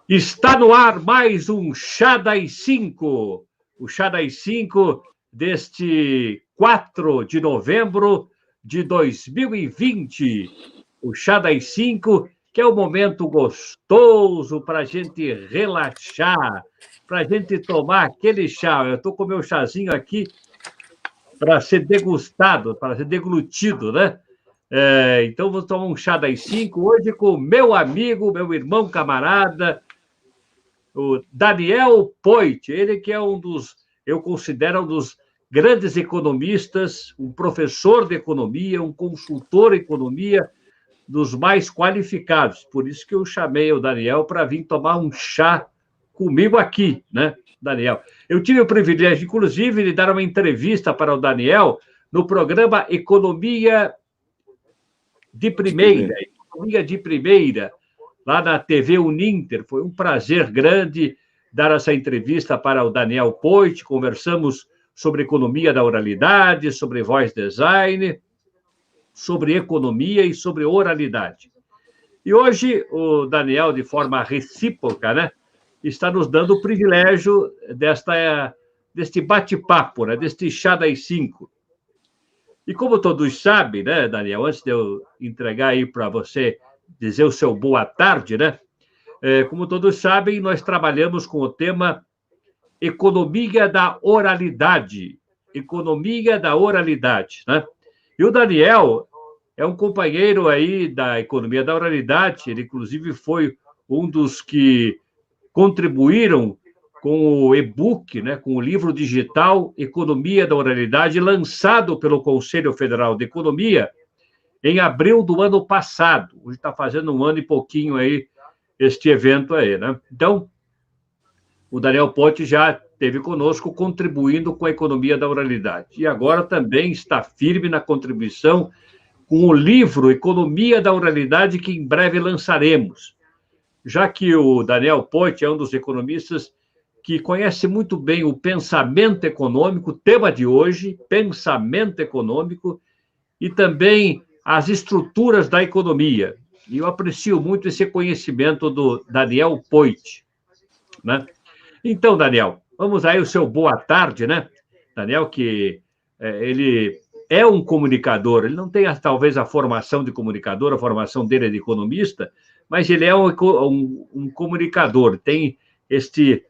Está no ar mais um Chá das 5. O Chá das 5 deste 4 de novembro de 2020. O Chá das 5, que é um momento gostoso para a gente relaxar, para a gente tomar aquele chá. Eu estou com o meu chazinho aqui para ser degustado, para ser deglutido, né? Então, vou tomar um Chá das 5 hoje com o meu amigo, meu irmão camarada, o Daniel Poit, ele que é eu considero um dos grandes economistas, um professor de economia, um consultor de economia, dos mais qualificados. Por isso que eu chamei o Daniel para vir tomar um chá comigo aqui, né, Daniel? Eu tive o privilégio, inclusive, de dar uma entrevista para o Daniel no programa Economia de Primeira, lá na TV Uninter. Foi um prazer grande dar essa entrevista para o Daniel Poit. Conversamos sobre economia da oralidade, sobre voice design, sobre economia e sobre oralidade. E hoje o Daniel, de forma recíproca, né, está nos dando o privilégio deste bate-papo, né, deste chá das 5. E como todos sabem, né, Daniel, antes de eu entregar aí para você dizer o seu boa tarde, né? Como todos sabem, nós trabalhamos com o tema economia da oralidade. Economia da oralidade, né? E o Daniel é um companheiro aí da economia da oralidade, ele inclusive foi um dos que contribuíram com o e-book, né, com o livro digital Economia da Oralidade, lançado pelo Conselho Federal de Economia em abril do ano passado. Hoje está fazendo um ano e pouquinho aí este evento aí, né? Então, o Daniel Poit já esteve conosco contribuindo com a economia da oralidade. E agora também está firme na contribuição com o livro Economia da Oralidade, que em breve lançaremos. Já que o Daniel Poit é um dos economistas que conhece muito bem o pensamento econômico, tema de hoje, pensamento econômico, e também as estruturas da economia. E eu aprecio muito esse conhecimento do Daniel Poit, né? Então, Daniel, vamos aí o seu boa tarde, né? Daniel, que ele é um comunicador, ele não tem talvez a formação de comunicador, a formação dele é de economista, mas ele é um comunicador, tem este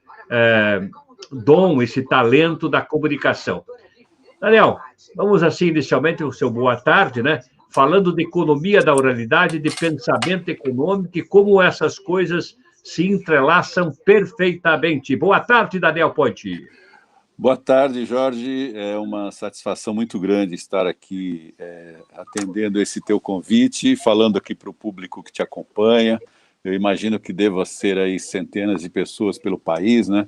dom, esse talento da comunicação. Daniel, vamos assim, inicialmente, o seu boa tarde, né? Falando de economia da oralidade, de pensamento econômico e como essas coisas se entrelaçam perfeitamente. Boa tarde, Daniel Poit. Boa tarde, Jorge. É uma satisfação muito grande estar aqui atendendo esse teu convite, falando aqui para o público que te acompanha. Eu imagino que deva ser aí centenas de pessoas pelo país, né?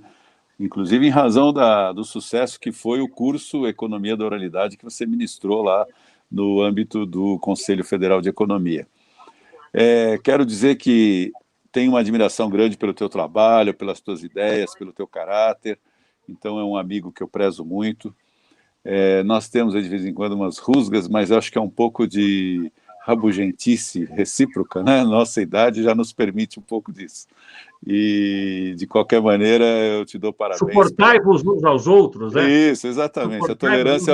Inclusive em razão do sucesso que foi o curso Economia da Oralidade que você ministrou lá no âmbito do Conselho Federal de Economia. Quero dizer que tenho uma admiração grande pelo teu trabalho, pelas tuas ideias, pelo teu caráter. Então é um amigo que eu prezo muito. Nós temos de vez em quando umas rusgas, mas acho que é um pouco de rabugentice recíproca, né? Nossa idade já nos permite um pouco disso. E, de qualquer maneira, eu te dou parabéns. Suportai-vos uns aos outros, né? Isso, exatamente. A tolerância...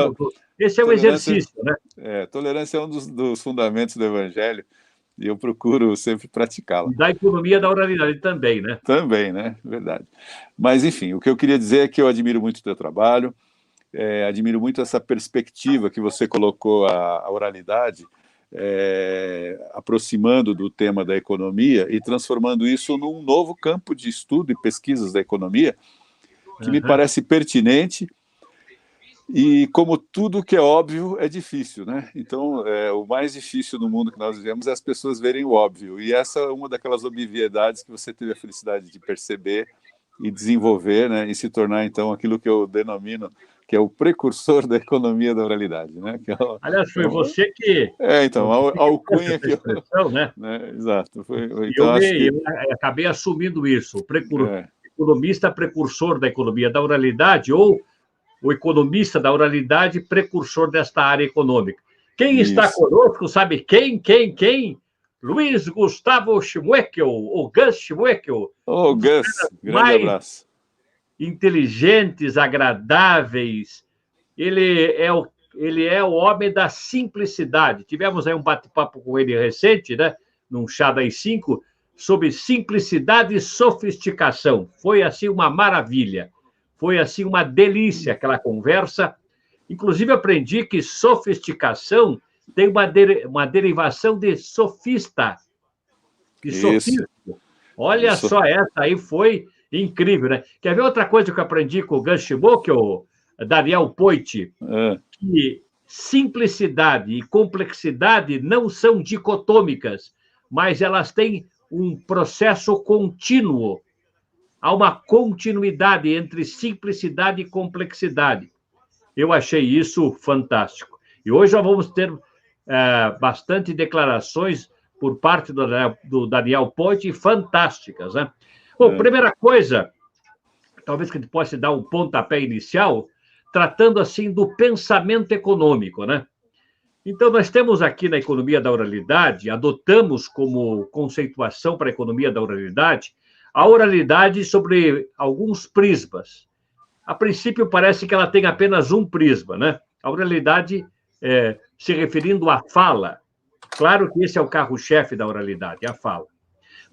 Esse é um exercício, né? Tolerância é um dos fundamentos do Evangelho, e eu procuro sempre praticá-la. E da economia da oralidade também, né? Também, né? Verdade. Mas, enfim, o que eu queria dizer é que eu admiro muito o teu trabalho, admiro muito essa perspectiva que você colocou a oralidade, aproximando do tema da economia e transformando isso num novo campo de estudo e pesquisas da economia, que me parece pertinente. E como tudo que é óbvio é difícil, né? Então, o mais difícil no mundo que nós vivemos é as pessoas verem o óbvio. E essa é uma daquelas obviedades que você teve a felicidade de perceber e desenvolver, né? E se tornar, então, aquilo que eu denomino que é o precursor da economia da oralidade, né? Que Aliás, foi você que... então, a alcunha que eu... né? Exato. Então, eu acabei assumindo isso. Economista precursor da economia da oralidade ou o economista da oralidade precursor desta área econômica. Quem está conosco, sabe quem? Luiz Gustavo Schmueckel, o Gus Schmueckel. Ô, Gus, grande abraço. Inteligentes, agradáveis. Ele é o homem da simplicidade. Tivemos aí um bate-papo com ele recente, né? Num chá das 5, sobre simplicidade e sofisticação. Foi, assim, uma maravilha. Foi, assim, uma delícia aquela conversa. Inclusive, aprendi que sofisticação tem uma derivação de sofista. De sofismo. Olha Isso. Só, essa aí foi incrível, né? Quer ver outra coisa que eu aprendi com o Gus Schmueckel, Daniel Poit? Que simplicidade e complexidade não são dicotômicas, mas elas têm um processo contínuo. Há uma continuidade entre simplicidade e complexidade. Eu achei isso fantástico. E hoje nós vamos ter bastante declarações por parte do Daniel Poit, fantásticas, né? Bom, primeira coisa, talvez que a gente possa dar um pontapé inicial, tratando, assim, do pensamento econômico, né? Então, nós temos aqui na economia da oralidade, adotamos como conceituação para a economia da oralidade, a oralidade sobre alguns prismas. A princípio, parece que ela tem apenas um prisma, né? A oralidade, se referindo à fala. Claro que esse é o carro-chefe da oralidade, a fala.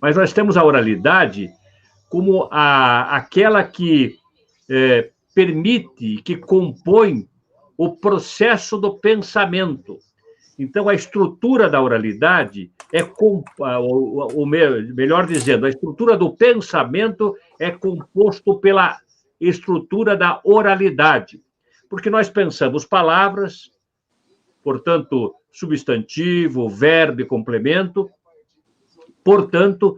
Mas nós temos a oralidade como aquela que permite, que compõe o processo do pensamento. Então, a estrutura da oralidade melhor dizendo, a estrutura do pensamento é composto pela estrutura da oralidade. Porque nós pensamos palavras, portanto, substantivo, verbo e complemento. Portanto,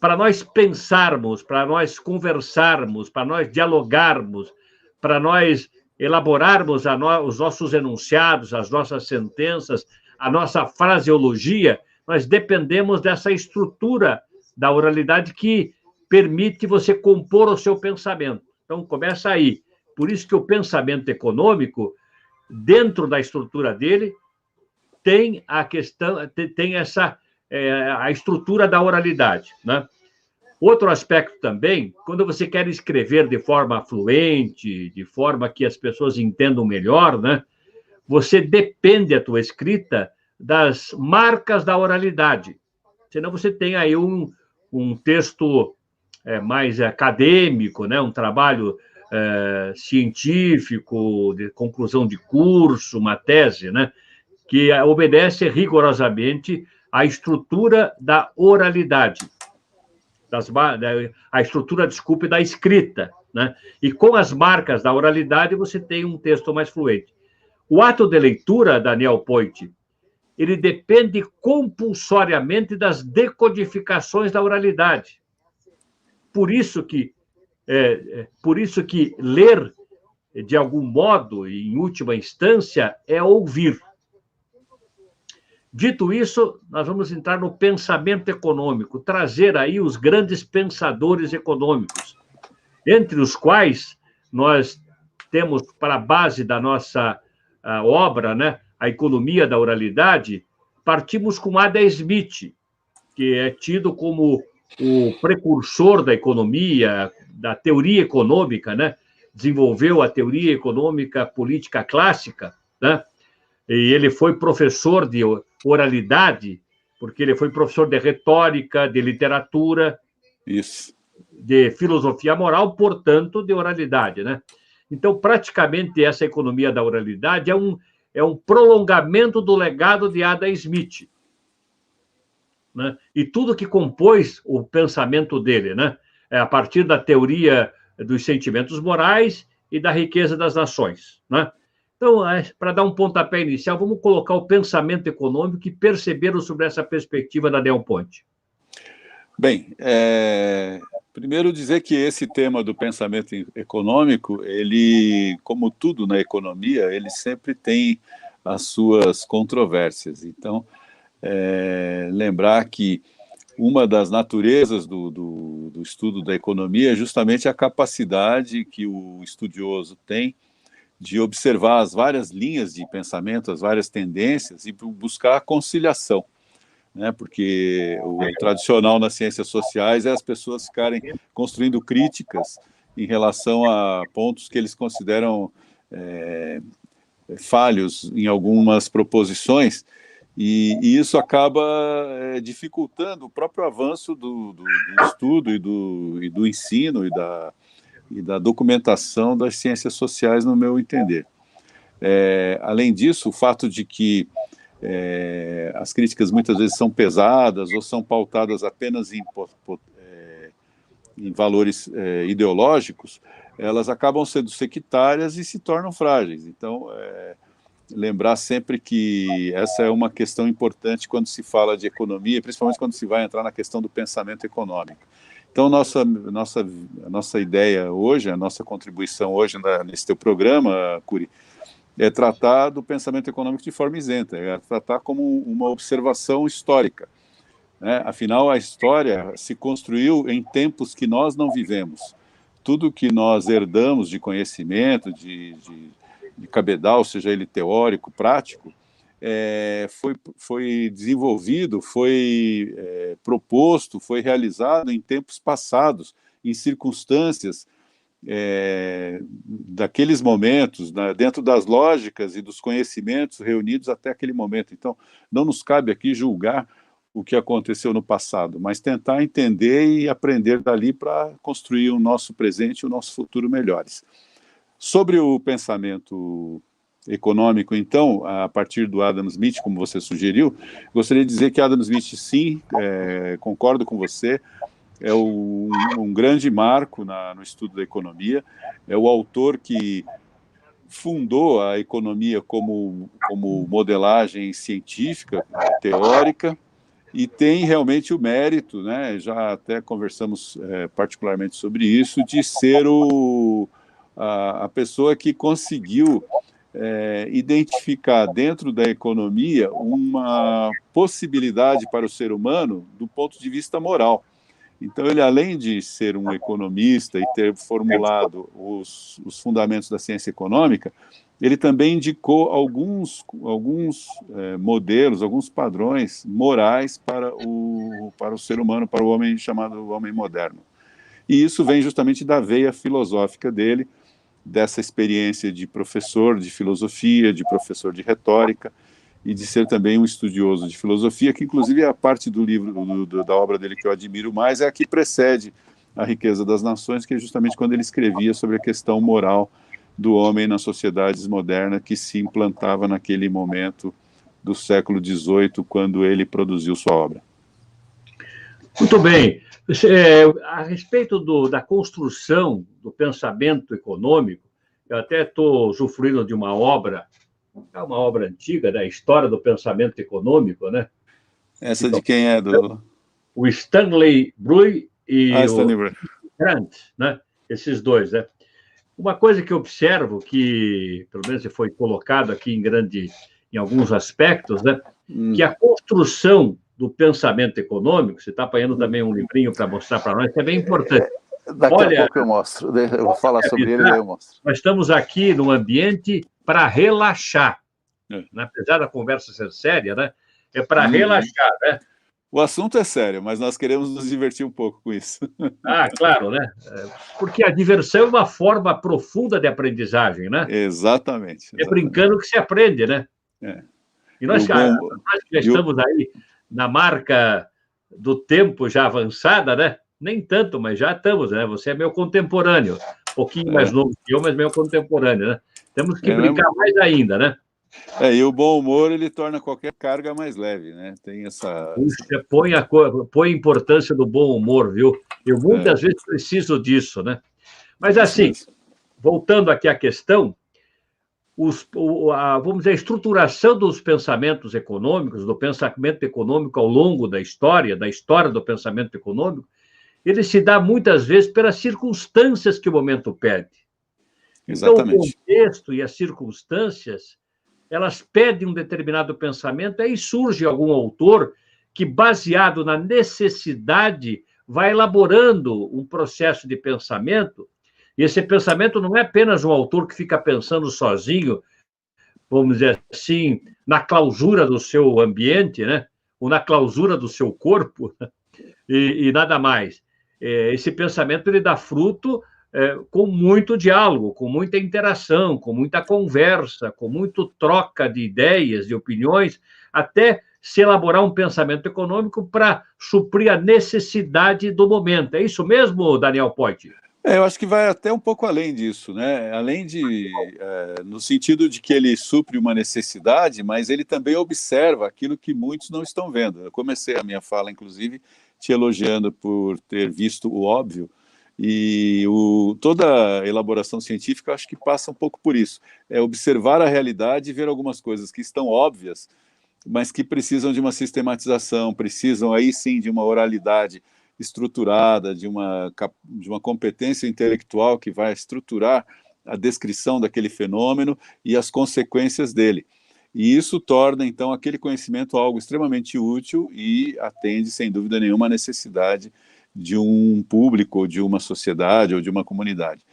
para nós pensarmos, para nós conversarmos, para nós dialogarmos, para nós elaborarmos os nossos enunciados, as nossas sentenças, a nossa fraseologia, nós dependemos dessa estrutura da oralidade que permite você compor o seu pensamento. Então, começa aí. Por isso que o pensamento econômico, dentro da estrutura dele, tem a estrutura da oralidade, né? Outro aspecto também, quando você quer escrever de forma fluente, de forma que as pessoas entendam melhor, né? Você depende, a tua escrita, das marcas da oralidade. Senão você tem aí um texto mais acadêmico, né? Um trabalho científico, de conclusão de curso, uma tese, né? Que obedece rigorosamente à estrutura da oralidade. A estrutura, desculpe, da escrita, né? E com as marcas da oralidade, você tem um texto mais fluente. O ato de leitura, Daniel Poit, ele depende compulsoriamente das decodificações da oralidade. Por isso que ler, de algum modo, em última instância, é ouvir. Dito isso, nós vamos entrar no pensamento econômico, trazer aí os grandes pensadores econômicos, entre os quais nós temos para a base da nossa obra, né, a economia da oralidade, partimos com Adam Smith, que é tido como o precursor da economia, da teoria econômica, né? Desenvolveu a teoria econômica política clássica, né? E ele foi professor de oralidade, porque ele foi professor de retórica, de literatura, Isso, de filosofia moral, portanto, de oralidade, né? Então, praticamente, essa economia da oralidade é um prolongamento do legado de Adam Smith, né? E tudo que compôs o pensamento dele, né? A partir da teoria dos sentimentos morais e da riqueza das nações, né? Então, para dar um pontapé inicial, vamos colocar o pensamento econômico e perceberam sobre essa perspectiva da Daniel Poit. Bem, primeiro dizer que esse tema do pensamento econômico, ele, como tudo na economia, ele sempre tem as suas controvérsias. Então, lembrar que uma das naturezas do estudo da economia é justamente a capacidade que o estudioso tem de observar as várias linhas de pensamento, as várias tendências e buscar a conciliação. né? Porque o tradicional nas ciências sociais é as pessoas ficarem construindo críticas em relação a pontos que eles consideram falhos em algumas proposições, e isso acaba dificultando o próprio avanço do estudo e do ensino e da documentação das ciências sociais, no meu entender. Além disso, o fato de que as críticas muitas vezes são pesadas ou são pautadas apenas em valores ideológicos, elas acabam sendo sectárias e se tornam frágeis. Então, lembrar sempre que essa é uma questão importante quando se fala de economia, principalmente quando se vai entrar na questão do pensamento econômico. Então, a nossa ideia hoje, a nossa contribuição hoje nesse teu programa, Curi, é tratar do pensamento econômico de forma isenta, é tratar como uma observação histórica, né? Afinal, a história se construiu em tempos que nós não vivemos. Tudo que nós herdamos de conhecimento, de cabedal, seja ele teórico, prático, foi desenvolvido, foi proposto, foi realizado em tempos passados, em circunstâncias daqueles momentos, dentro das lógicas e dos conhecimentos reunidos até aquele momento. Então, não nos cabe aqui julgar o que aconteceu no passado, mas tentar entender e aprender dali para construir o nosso presente e o nosso futuro melhores. Sobre o pensamento econômico, então, a partir do Adam Smith, como você sugeriu, gostaria de dizer que Adam Smith, sim, concordo com você, é um grande marco no estudo da economia, é o autor que fundou a economia como modelagem científica, teórica, e tem realmente o mérito, né, já até conversamos particularmente sobre isso, de ser a pessoa que conseguiu identificar dentro da economia uma possibilidade para o ser humano do ponto de vista moral. Então, ele, além de ser um economista e ter formulado os fundamentos da ciência econômica, ele também indicou alguns modelos, alguns padrões morais para o ser humano, para o homem chamado homem moderno. E isso vem justamente da veia filosófica dele, dessa experiência de professor de filosofia, de professor de retórica, e de ser também um estudioso de filosofia, que inclusive é a parte do livro, da obra dele que eu admiro mais, é a que precede A Riqueza das Nações, que é justamente quando ele escrevia sobre a questão moral do homem nas sociedades modernas que se implantava naquele momento do século XVIII, quando ele produziu sua obra. Muito bem. A respeito da construção do pensamento econômico, eu até estou usufruindo de uma obra antiga, da história do pensamento econômico, né? Essa de quem é? O Stanley Brui e Stanley o Brui. Grant, né? Esses dois, né? Uma coisa que eu observo, que pelo menos foi colocado aqui em alguns aspectos, né? Que a construção do pensamento econômico, você está apanhando também um livrinho para mostrar para nós, que é bem importante. Daqui a pouco eu mostro, eu vou falar sobre ele e eu mostro. Nós estamos aqui num ambiente para relaxar, né? Apesar da conversa ser séria, né? É para relaxar, né? O assunto é sério, mas nós queremos nos divertir um pouco com isso. Ah, claro, né? Porque a diversão é uma forma profunda de aprendizagem, né? Exatamente. É brincando que se aprende, né? E nós já estamos aí na marca do tempo já avançada, né? Nem tanto, mas já estamos, né? Você é meu contemporâneo, um pouquinho mais novo que eu, mas meu contemporâneo, né? Temos que brincar mais ainda, né? E o bom humor, ele torna qualquer carga mais leve, né? Tem essa... Puxa, põe a importância do bom humor, viu? Eu muitas vezes preciso disso, né? Mas assim, voltando aqui à questão, vamos dizer, a estruturação dos pensamentos econômicos, do pensamento econômico ao longo da história do pensamento econômico, ele se dá muitas vezes pelas circunstâncias que o momento pede. Exatamente. Então, o contexto e as circunstâncias, elas pedem um determinado pensamento, aí surge algum autor que, baseado na necessidade, vai elaborando um processo de pensamento, e esse pensamento não é apenas um autor que fica pensando sozinho, vamos dizer assim, na clausura do seu ambiente, né? ou na clausura do seu corpo, e nada mais. Esse pensamento ele dá fruto com muito diálogo, com muita interação, com muita conversa, com muito troca de ideias, de opiniões, até se elaborar um pensamento econômico para suprir a necessidade do momento. É isso mesmo, Daniel Poit? Eu acho que vai até um pouco além disso, né? Além de, no sentido de que ele supre uma necessidade, mas ele também observa aquilo que muitos não estão vendo. Eu comecei a minha fala, inclusive, te elogiando por ter visto o óbvio, e toda a elaboração científica acho que passa um pouco por isso. É observar a realidade e ver algumas coisas que estão óbvias, mas que precisam de uma sistematização, precisam aí sim de uma oralidade estruturada, de uma competência intelectual que vai estruturar a descrição daquele fenômeno e as consequências dele. E isso torna, então, aquele conhecimento algo extremamente útil e atende, sem dúvida nenhuma, a necessidade de um público, de uma sociedade ou de uma comunidade.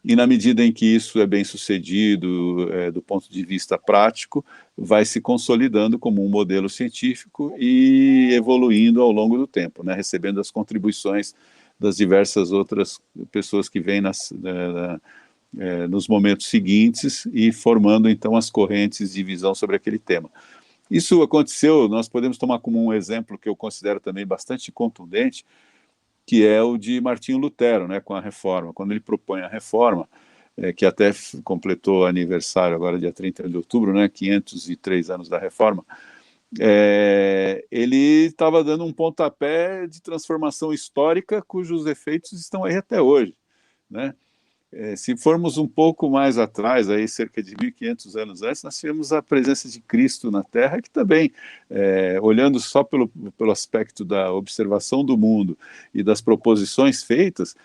E na medida em que isso é bem sucedido do ponto de vista prático, vai se consolidando como um modelo científico e evoluindo ao longo do tempo, né, recebendo as contribuições das diversas outras pessoas que vêm nos momentos seguintes e formando então as correntes de visão sobre aquele tema. Isso aconteceu, nós podemos tomar como um exemplo que eu considero também bastante contundente, que é o de Martinho Lutero, né, com a reforma. Quando ele propõe a reforma, que até completou aniversário agora, dia 30 de outubro, né, 503 anos da reforma, ele estava dando um pontapé de transformação histórica cujos efeitos estão aí até hoje, né? Se formos um pouco mais atrás, aí cerca de 1.500 anos antes, nós tivemos a presença de Cristo na Terra, que também, olhando só pelo aspecto da observação do mundo e das proposições feitas,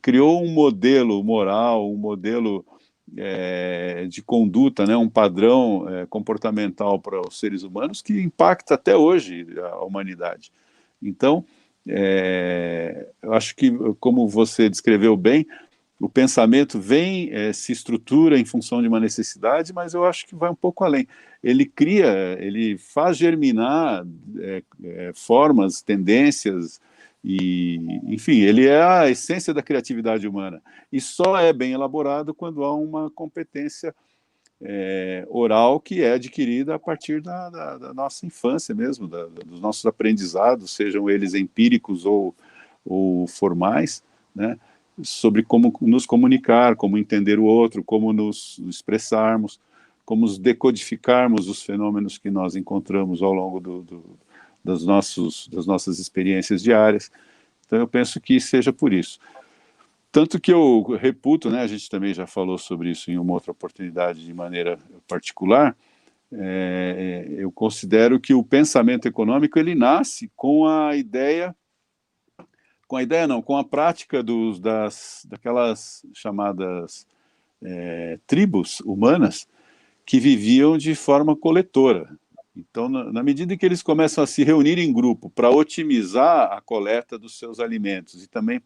criou um modelo moral, um modelo de conduta, né, um padrão comportamental para os seres humanos que impacta até hoje a humanidade. Então, eu acho que, como você descreveu bem, o pensamento vem, se estrutura em função de uma necessidade, mas eu acho que vai um pouco além. Ele cria, ele faz germinar formas, tendências, e, enfim, ele é a essência da criatividade humana. E só é bem elaborado quando há uma competência oral que é adquirida a partir da nossa infância mesmo, dos nossos aprendizados, sejam eles empíricos ou formais, né? Sobre como nos comunicar, como entender o outro, como nos expressarmos, como decodificarmos os fenômenos que nós encontramos ao longo das nossas experiências diárias. Então, eu penso que seja por isso. Tanto que eu reputo, né, a gente também já falou sobre isso em uma outra oportunidade de maneira particular, eu considero que o pensamento econômico ele nasce com a ideia não, com a prática daquelas chamadas tribos humanas que viviam de forma coletora. Então, na medida em que eles começam a se reunir em grupo para otimizar a coleta dos seus alimentos e também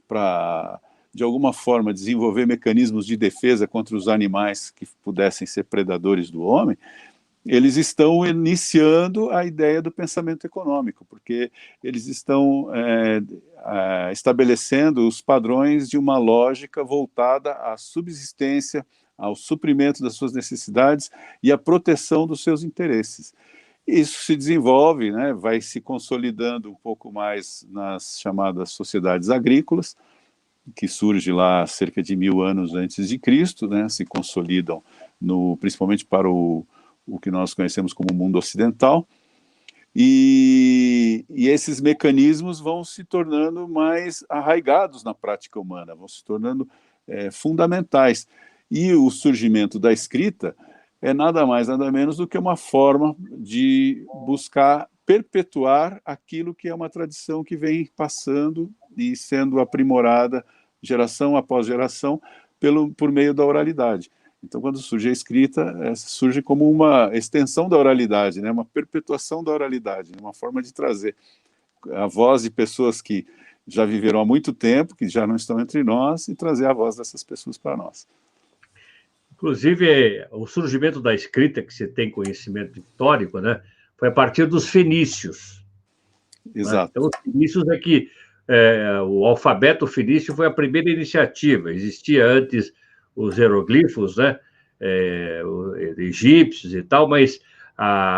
para, de alguma forma, desenvolver mecanismos de defesa contra os animais que pudessem ser predadores do homem, eles estão iniciando a ideia do pensamento econômico, porque eles estão estabelecendo os padrões de uma lógica voltada à subsistência, ao suprimento das suas necessidades e à proteção dos seus interesses. Isso se desenvolve, né, vai se consolidando um pouco mais nas chamadas sociedades agrícolas, que surge lá cerca de 1000 anos antes de Cristo, né, se consolidam principalmente para o que nós conhecemos como mundo ocidental, e esses mecanismos vão se tornando mais arraigados na prática humana, vão se tornando fundamentais. E o surgimento da escrita é nada mais, nada menos do que uma forma de buscar perpetuar aquilo que é uma tradição que vem passando e sendo aprimorada geração após geração por meio da oralidade. Então, quando surge a escrita, surge como uma extensão da oralidade, né? Uma perpetuação da oralidade, uma forma de trazer a voz de pessoas que já viveram há muito tempo, que já não estão entre nós, e trazer a voz dessas pessoas para nós. Inclusive, o surgimento da escrita, que você tem conhecimento histórico, né? foi a partir dos fenícios. Né? Exato. Então, os fenícios é que o alfabeto fenício foi a primeira iniciativa. Existia antes os hieroglifos, né? Egípcios e tal, mas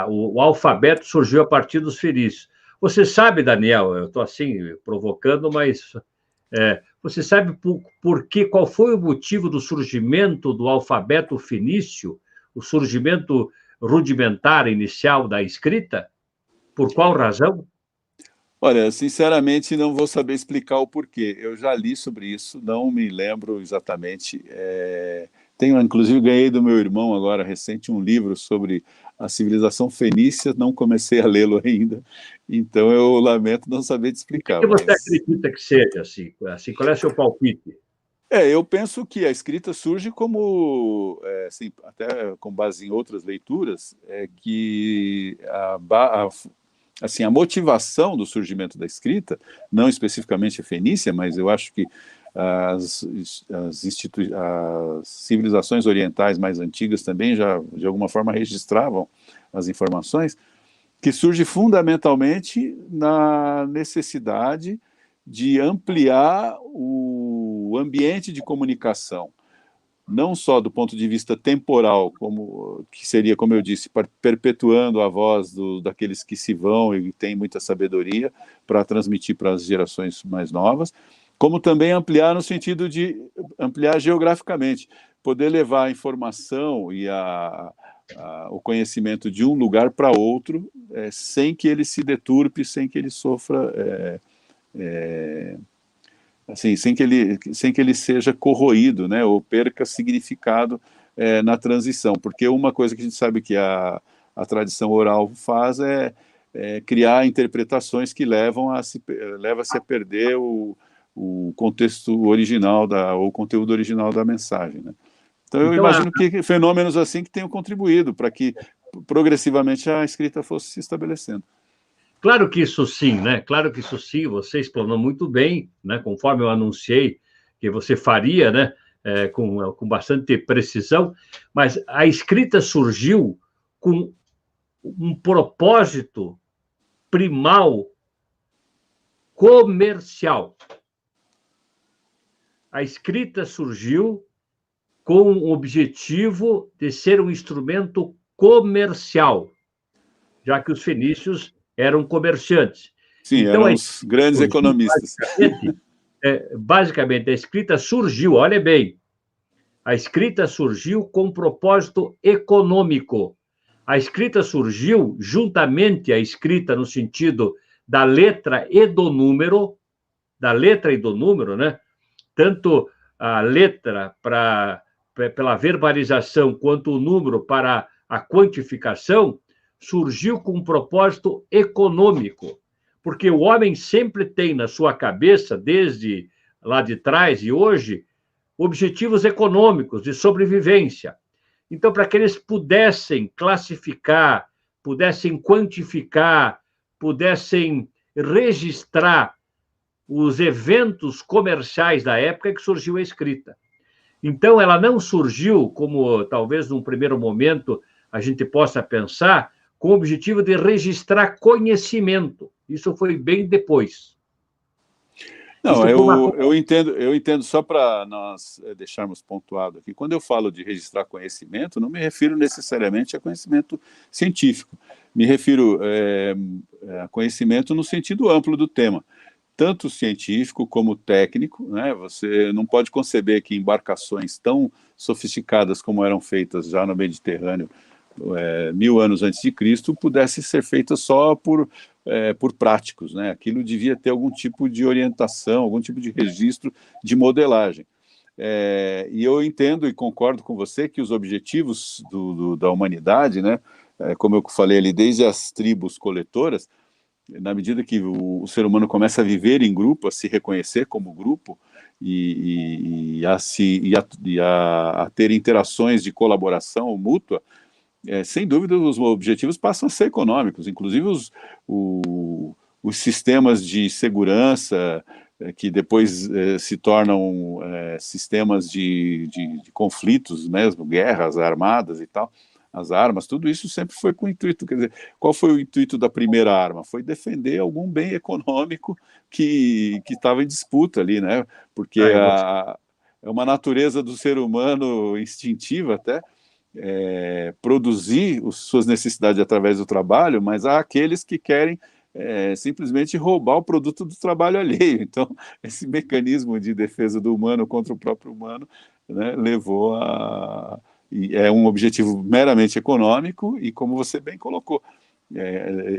o alfabeto surgiu a partir dos fenícios. Você sabe, Daniel, eu estou assim provocando, mas você sabe qual foi o motivo do surgimento do alfabeto fenício, o surgimento rudimentar inicial da escrita? Por qual razão? Olha, sinceramente, não vou saber explicar o porquê. Eu já li sobre isso, não me lembro exatamente. Tenho, inclusive, ganhei do meu irmão agora, recente, um livro sobre a civilização fenícia, não comecei a lê-lo ainda, então eu lamento não saber te O que explicar, que você mas... acredita que seja assim? Qual é o seu palpite? Eu penso que a escrita surge como, assim, até com base em outras leituras, que assim, a motivação do surgimento da escrita, não especificamente a fenícia, mas eu acho que as civilizações orientais mais antigas também já, de alguma forma, registravam as informações, que surge fundamentalmente na necessidade de ampliar o ambiente de comunicação, não só do ponto de vista temporal, que seria, como eu disse, perpetuando a voz daqueles que se vão e têm muita sabedoria para transmitir para as gerações mais novas, como também ampliar no sentido de ampliar geograficamente, poder levar a informação e o conhecimento de um lugar para outro, sem que ele se deturpe, sem que ele sofra... assim, sem que ele seja corroído, né, ou perca significado na transição, porque uma coisa que a gente sabe que a tradição oral faz criar interpretações que leva-se a perder o contexto original, o conteúdo original da mensagem, né? Então eu Então, imagino que fenômenos assim que tenham contribuído para que progressivamente a escrita fosse se estabelecendo. claro que isso sim, né? Claro que isso sim, você explanou muito bem, né? Conforme eu anunciei que você faria, né? Com bastante precisão, mas a escrita surgiu com um propósito primal comercial. A escrita surgiu com o objetivo de ser um instrumento comercial, já que os fenícios eram comerciantes. Sim, Então, eram a os grandes surgiu economistas. basicamente, a escrita surgiu, olha bem, a escrita surgiu com um propósito econômico. A escrita surgiu juntamente a escrita no sentido da letra e do número, né? Tanto a letra pela verbalização quanto o número para a quantificação surgiu com um propósito econômico, porque o homem sempre tem na sua cabeça, desde lá de trás e hoje, objetivos econômicos de sobrevivência. Então, para que eles pudessem classificar, pudessem quantificar, pudessem registrar os eventos comerciais da época que surgiu a escrita. Então, ela não surgiu, como talvez num primeiro momento a gente possa pensar, com o objetivo de registrar conhecimento. Isso foi bem depois. Não, eu entendo só para nós deixarmos pontuado aqui. Quando eu falo de registrar conhecimento, não me refiro necessariamente a conhecimento científico. Me refiro a conhecimento no sentido amplo do tema, tanto científico como técnico, né? Você não pode conceber que embarcações tão sofisticadas como eram feitas já no Mediterrâneo 1000 anos antes de Cristo pudesse ser feita só por práticos, né? Aquilo devia ter algum tipo de orientação, algum tipo de registro de modelagem. E eu entendo e concordo com você que os objetivos da humanidade, né? Como eu falei ali, desde as tribos coletoras, na medida que o ser humano começa a viver em grupo, a se reconhecer como grupo e a ter interações de colaboração mútua, sem dúvida os objetivos passam a ser econômicos, inclusive os sistemas de segurança que depois se tornam sistemas de conflitos mesmo, guerras armadas e tal, as armas, tudo isso sempre foi com o intuito, quer dizer, qual foi o intuito da primeira arma? Foi defender algum bem econômico que estava em disputa ali, né? Porque é uma natureza do ser humano instintiva até, produzir suas necessidades através do trabalho, mas há aqueles que querem simplesmente roubar o produto do trabalho alheio. Então, esse mecanismo de defesa do humano contra o próprio humano, né, levou a... É um objetivo meramente econômico e, como você bem colocou,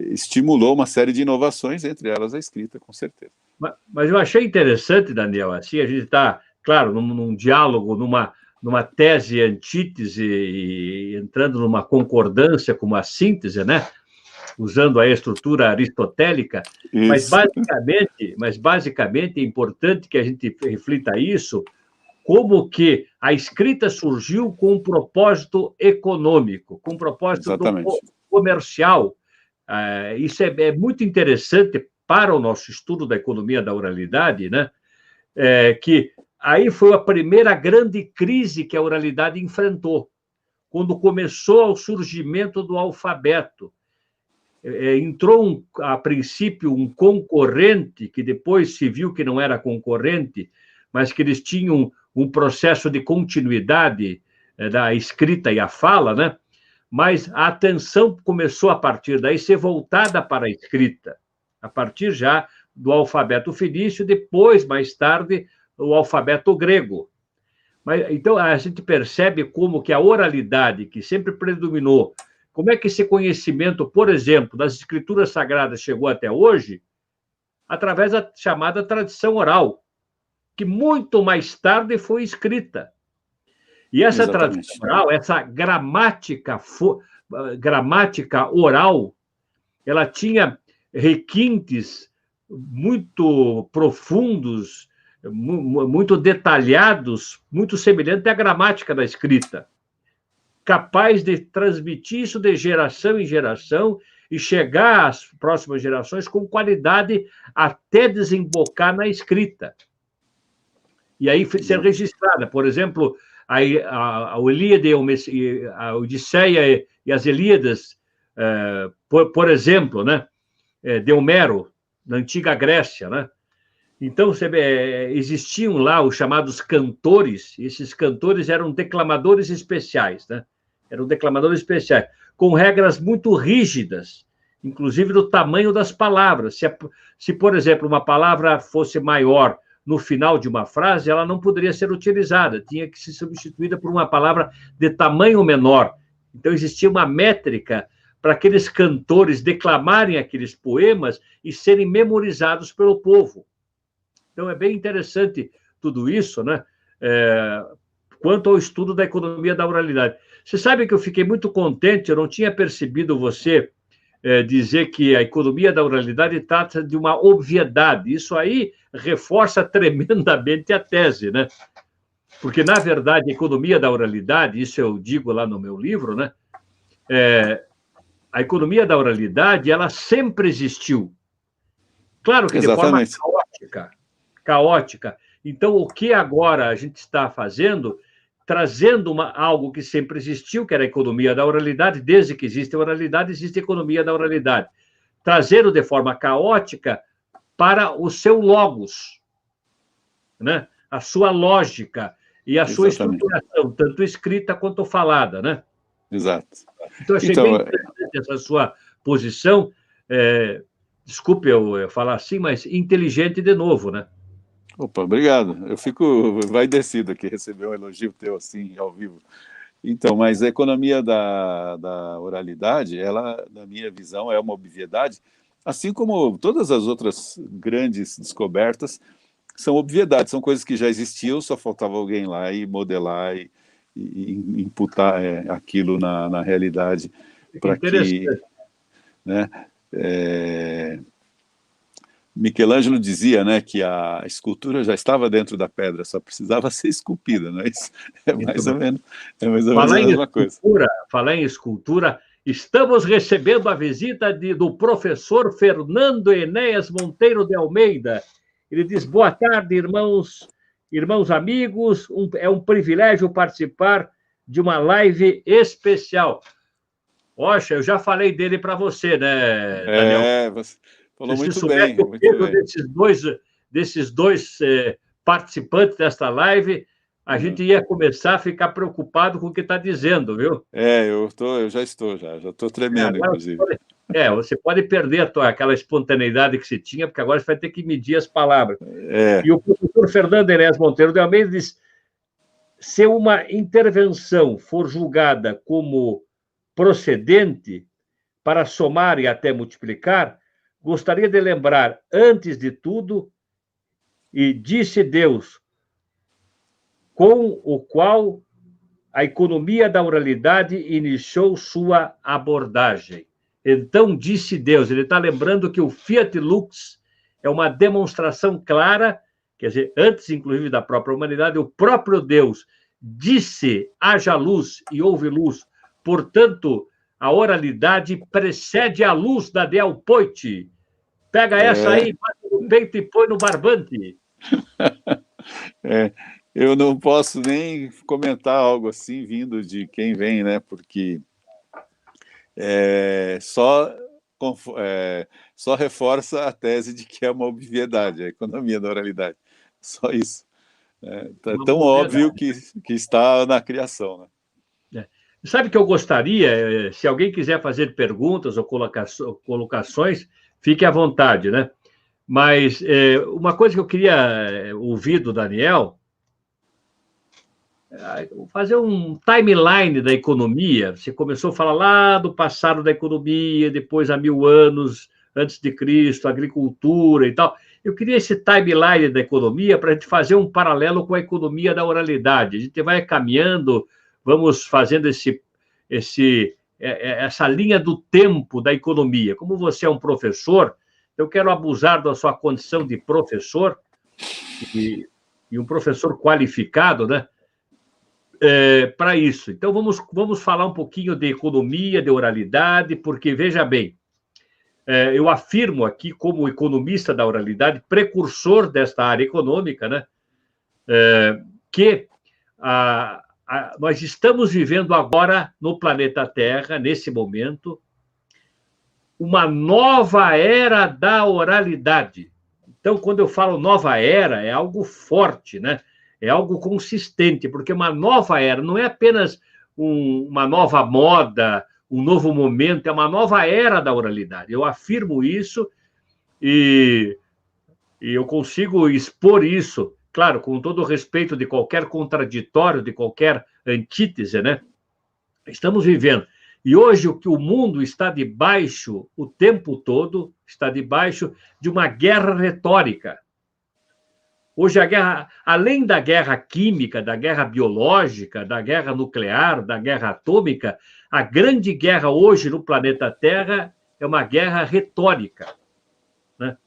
estimulou uma série de inovações, entre elas a escrita, com certeza. Mas eu achei interessante, Daniel, assim, a gente está, claro, num diálogo, numa tese e antítese, e entrando numa concordância com uma síntese, né? Usando a estrutura aristotélica, mas basicamente é importante que a gente reflita isso, como que a escrita surgiu com um propósito econômico, com um propósito comercial. Isso é muito interessante para o nosso estudo da economia da oralidade, né? Que aí foi a primeira grande crise que a oralidade enfrentou, quando começou o surgimento do alfabeto. Entrou, a princípio, um concorrente, que depois se viu que não era concorrente, mas que eles tinham um processo de continuidade da escrita e a fala, né? Mas a atenção começou, a partir daí, ser voltada para a escrita, a partir já do alfabeto fenício, depois, mais tarde, o alfabeto grego. Então, a gente percebe como que a oralidade, que sempre predominou, como é que esse conhecimento, por exemplo, das escrituras sagradas chegou até hoje? Através da chamada tradição oral, que muito mais tarde foi escrita. E essa tradição oral, essa gramática oral, ela tinha requintes muito profundos, muito detalhados, muito semelhantes à gramática da escrita, capaz de transmitir isso de geração em geração e chegar às próximas gerações com qualidade até desembocar na escrita. E aí ser registrada. Por exemplo, a Ilíada, a Odisseia e as Ilíadas, por exemplo, né, de Homero, na antiga Grécia, né? Então, existiam lá os chamados cantores, e esses cantores eram declamadores especiais, né? Eram declamadores especiais, com regras muito rígidas, inclusive do tamanho das palavras. Se, por exemplo, uma palavra fosse maior no final de uma frase, ela não poderia ser utilizada, tinha que ser substituída por uma palavra de tamanho menor. Então, existia uma métrica para aqueles cantores declamarem aqueles poemas e serem memorizados pelo povo. Então, é bem interessante tudo isso, né? Quanto ao estudo da economia da oralidade. Você sabe que eu fiquei muito contente, eu não tinha percebido você dizer que a economia da oralidade trata de uma obviedade. Isso aí reforça tremendamente a tese, né? Porque, na verdade, a economia da oralidade, isso eu digo lá no meu livro, né? A economia da oralidade, ela sempre existiu. Claro que de forma caótica. Então, o que agora a gente está fazendo, trazendo algo que sempre existiu, que era a economia da oralidade, desde que existe a oralidade, existe a economia da oralidade. Trazendo de forma caótica para o seu logos, né? A sua lógica e a sua estruturação, tanto escrita quanto falada, né? Exato. Então, achei bem interessante essa sua posição, desculpe eu falar assim, mas inteligente de novo, né? Opa, obrigado. Eu fico envaidecido aqui, receber um elogio teu assim, ao vivo. Então, mas a economia da oralidade, ela, na minha visão, é uma obviedade, assim como todas as outras grandes descobertas são obviedades, são coisas que já existiam, só faltava alguém lá e modelar e imputar aquilo na realidade para que... Né, Michelangelo dizia, né, que a escultura já estava dentro da pedra, só precisava ser esculpida, não é isso? É mais ou menos a mesma coisa. Falar em escultura, estamos recebendo a visita do professor Fernando Enéas Monteiro de Almeida. Ele diz, boa tarde, irmãos amigos, é um privilégio participar de uma live especial. Poxa, eu já falei dele para você, né, Daniel? Você falou Se muito soubesse bem, o muito peso bem. desses dois participantes desta live, a gente ia começar a ficar preocupado com o que está dizendo, viu? Eu já estou tremendo, Agora inclusive. você pode perder aquela espontaneidade que se tinha, porque agora você vai ter que medir as palavras. E o professor Fernando Enéas Monteiro de Almeida diz: se uma intervenção for julgada como procedente para somar e até multiplicar, gostaria de lembrar, antes de tudo, e disse Deus, com o qual a economia da oralidade iniciou sua abordagem. Então, disse Deus, ele está lembrando que o Fiat Lux é uma demonstração clara, quer dizer, antes, inclusive, da própria humanidade, o próprio Deus disse, haja luz e houve luz. Portanto, a oralidade precede a luz da Del Poit. Pega essa aí, bate no peito e põe no barbante. Eu não posso nem comentar algo assim vindo de quem vem, né? Porque só reforça a tese de que é uma obviedade, a economia da oralidade. Só isso. É tão óbvio que está na criação, né? Sabe que eu gostaria, se alguém quiser fazer perguntas ou colocações, fique à vontade, né? Mas uma coisa que eu queria ouvir do Daniel, fazer um timeline da economia. Você começou a falar lá do passado da economia, depois há 1000 anos antes de Cristo, agricultura e tal. Eu queria esse timeline da economia para a gente fazer um paralelo com a economia da oralidade. A gente vai caminhando, vamos fazendo essa linha do tempo da economia. Como você é um professor, eu quero abusar da sua condição de professor e um professor qualificado, né? Para isso. Então, vamos falar um pouquinho de economia, de oralidade, porque, veja bem, eu afirmo aqui, como economista da oralidade, precursor desta área econômica, né, que nós estamos vivendo agora, no planeta Terra, nesse momento, uma nova era da oralidade. Então, quando eu falo nova era, é algo forte, né? É algo consistente, porque uma nova era não é apenas uma nova moda, um novo momento, é uma nova era da oralidade. Eu afirmo isso e eu consigo expor isso, claro, com todo o respeito de qualquer contraditório, de qualquer antítese, né? Estamos vivendo. E hoje o mundo está debaixo, o tempo todo, está debaixo de uma guerra retórica. Hoje a guerra, além da guerra química, da guerra biológica, da guerra nuclear, da guerra atômica, a grande guerra hoje no planeta Terra é uma guerra retórica, né?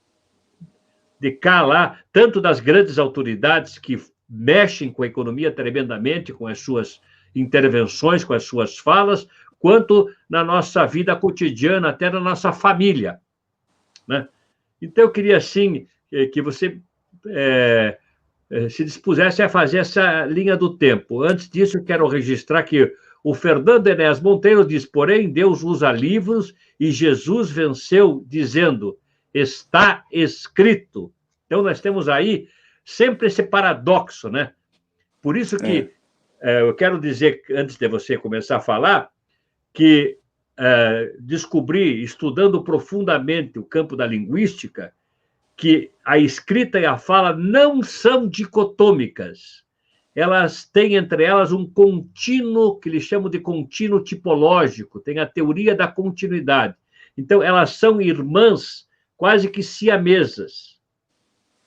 De cá lá, tanto das grandes autoridades que mexem com a economia tremendamente, com as suas intervenções, com as suas falas, quanto na nossa vida cotidiana, até na nossa família, né? Então, eu queria, assim, que você se dispusesse a fazer essa linha do tempo. Antes disso, quero registrar que o Fernando Enéas Monteiro diz, porém, Deus usa livros e Jesus venceu dizendo, está escrito. Então, nós temos aí sempre esse paradoxo, né? Por isso que eu quero dizer, antes de você começar a falar, que descobri, estudando profundamente o campo da linguística, que a escrita e a fala não são dicotômicas. Elas têm entre elas um contínuo, que eles chamam de contínuo tipológico, tem a teoria da continuidade. Então, elas são irmãs quase que siamesas.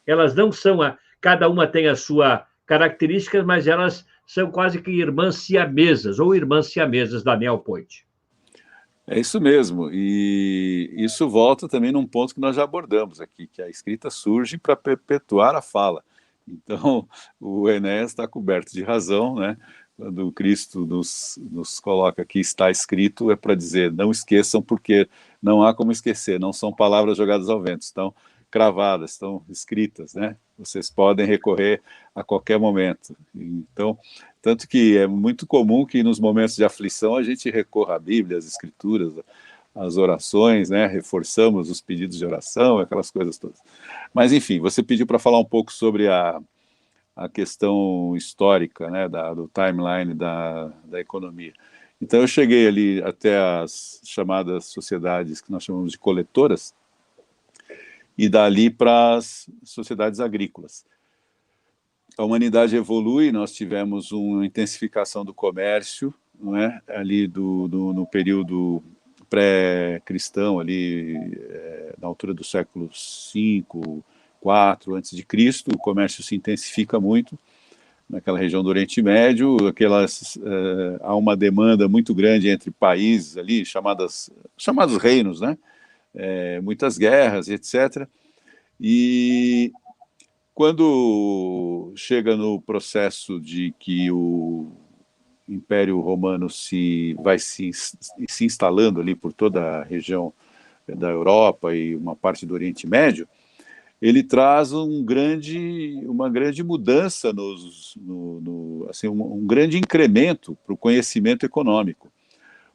Elas não são, cada uma tem a sua característica, mas elas são quase que irmãs siamesas, ou irmãs siamesas, Daniel Poit. É isso mesmo, e isso volta também num ponto que nós já abordamos aqui, que a escrita surge para perpetuar a fala. Então, o Enéas está coberto de razão, né? Quando Cristo nos coloca que está escrito, é para dizer, não esqueçam, porque não há como esquecer, não são palavras jogadas ao vento, estão cravadas, estão escritas, né? vocês podem recorrer a qualquer momento. Então, tanto que é muito comum que nos momentos de aflição a gente recorra à Bíblia, às Escrituras, às orações, né? Reforçamos os pedidos de oração, aquelas coisas todas. Mas, enfim, você pediu para falar um pouco sobre a questão histórica, né, do timeline da economia. Então, eu cheguei ali até as chamadas sociedades que nós chamamos de coletoras, e dali para as sociedades agrícolas. A humanidade evolui, nós tivemos uma intensificação do comércio, não é? Ali no período pré-cristão, ali na altura do século V, IV antes de Cristo, o comércio se intensifica muito naquela região do Oriente Médio, há uma demanda muito grande entre países ali, chamados reinos, né? Muitas guerras, etc. E quando chega no processo de que o Império Romano vai se instalando ali por toda a região da Europa e uma parte do Oriente Médio, ele traz uma grande mudança, assim, um grande incremento para o conhecimento econômico,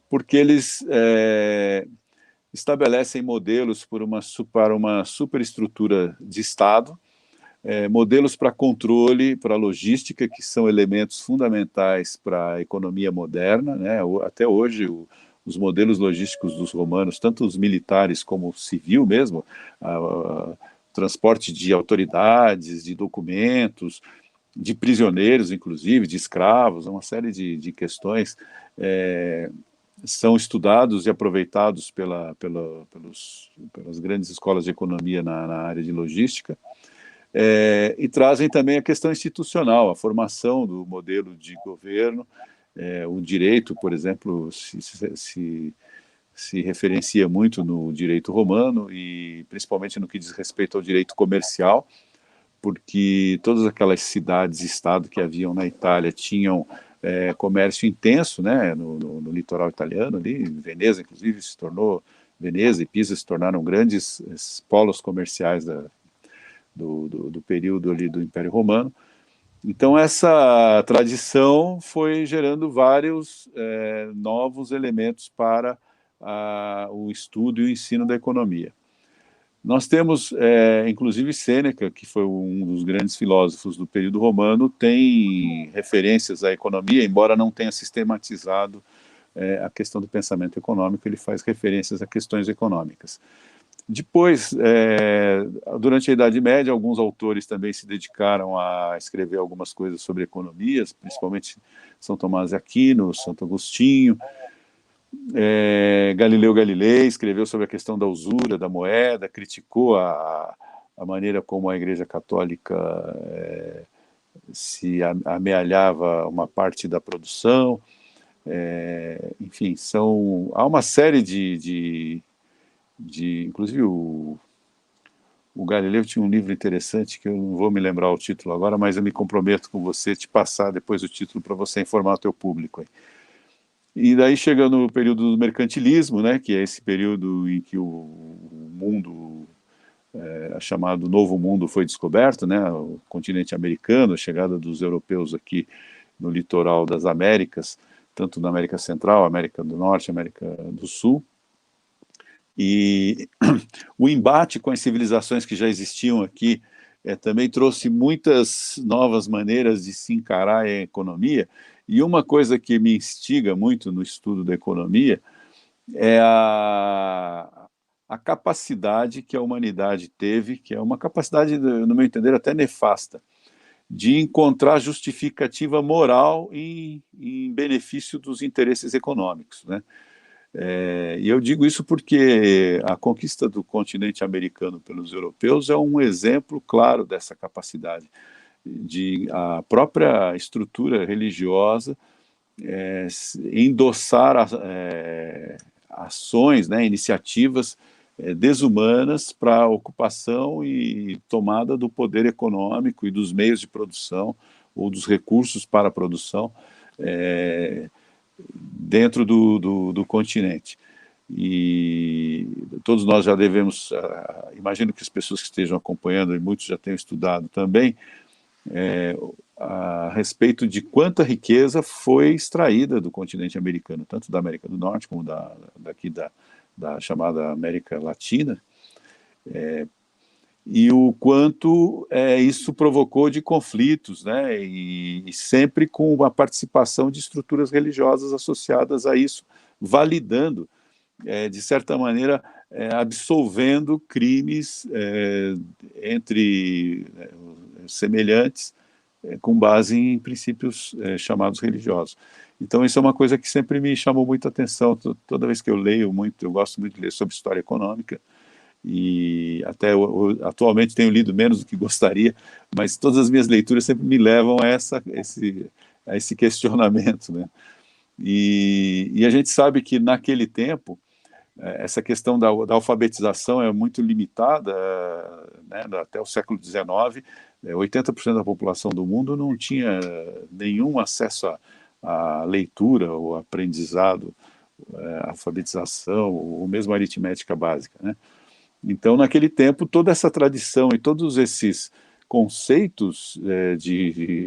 porque eles estabelecem modelos para uma superestrutura de Estado, modelos para controle, para logística, que são elementos fundamentais para a economia moderna, né? Até hoje, os modelos logísticos dos romanos, tanto os militares como o civil mesmo, transporte de autoridades, de documentos, de prisioneiros, inclusive, de escravos, uma série de questões são estudados e aproveitados pelas grandes escolas de economia na área de logística, e trazem também a questão institucional, a formação do modelo de governo, o direito, por exemplo, se referencia muito no direito romano e principalmente no que diz respeito ao direito comercial, porque todas aquelas cidades-estado que haviam na Itália tinham comércio intenso, né, no litoral italiano ali, Veneza inclusive Veneza e Pisa se tornaram grandes polos comerciais do período ali do Império Romano. Então essa tradição foi gerando vários novos elementos para o estudo e o ensino da economia. Nós temos, inclusive, Sêneca, que foi um dos grandes filósofos do período romano, tem referências à economia, embora não tenha sistematizado a questão do pensamento econômico, ele faz referências a questões econômicas. Depois, durante a Idade Média, alguns autores também se dedicaram a escrever algumas coisas sobre economias, principalmente São Tomás de Aquino, Santo Agostinho. Galileu Galilei escreveu sobre a questão da usura, da moeda, criticou a maneira como a Igreja Católica se amealhava uma parte da produção. Enfim, há uma série inclusive o Galileu tinha um livro interessante que eu não vou me lembrar o título agora, mas eu me comprometo com você te passar depois o título para você informar o teu público aí. E daí chega no período do mercantilismo, né, que é esse período em que o mundo, chamado Novo Mundo, foi descoberto, né, o continente americano, a chegada dos europeus aqui no litoral das Américas, tanto na América Central, América do Norte, América do Sul. E o embate com as civilizações que já existiam aqui também trouxe muitas novas maneiras de se encarar a economia. E uma coisa que me instiga muito no estudo da economia é a capacidade que a humanidade teve, que é uma capacidade, no meu entender, até nefasta, de encontrar justificativa moral em benefício dos interesses econômicos, né? E eu digo isso porque a conquista do continente americano pelos europeus é um exemplo claro dessa capacidade de a própria estrutura religiosa endossar ações, né, iniciativas desumanas para a ocupação e tomada do poder econômico e dos meios de produção ou dos recursos para a produção dentro do continente. e todos nós já devemos, imagino que as pessoas que estejam acompanhando, e muitos já tenham estudado também, a respeito de quanta riqueza foi extraída do continente americano, tanto da América do Norte como daqui da chamada América Latina, e o quanto isso provocou de conflitos, né, e sempre com a participação de estruturas religiosas associadas a isso, validando, de certa maneira, absolvendo crimes entre semelhantes, com base em princípios chamados religiosos. Então, isso é uma coisa que sempre me chamou muita atenção. Toda vez que eu leio muito, eu gosto muito de ler sobre história econômica, e até atualmente tenho lido menos do que gostaria, mas todas as minhas leituras sempre me levam a esse questionamento, né? E a gente sabe que naquele tempo essa questão da alfabetização é muito limitada, né? Até o século XIX, 80% da população do mundo não tinha nenhum acesso à leitura ou aprendizado, alfabetização, ou mesmo aritmética básica, né? Então, naquele tempo, toda essa tradição e todos esses conceitos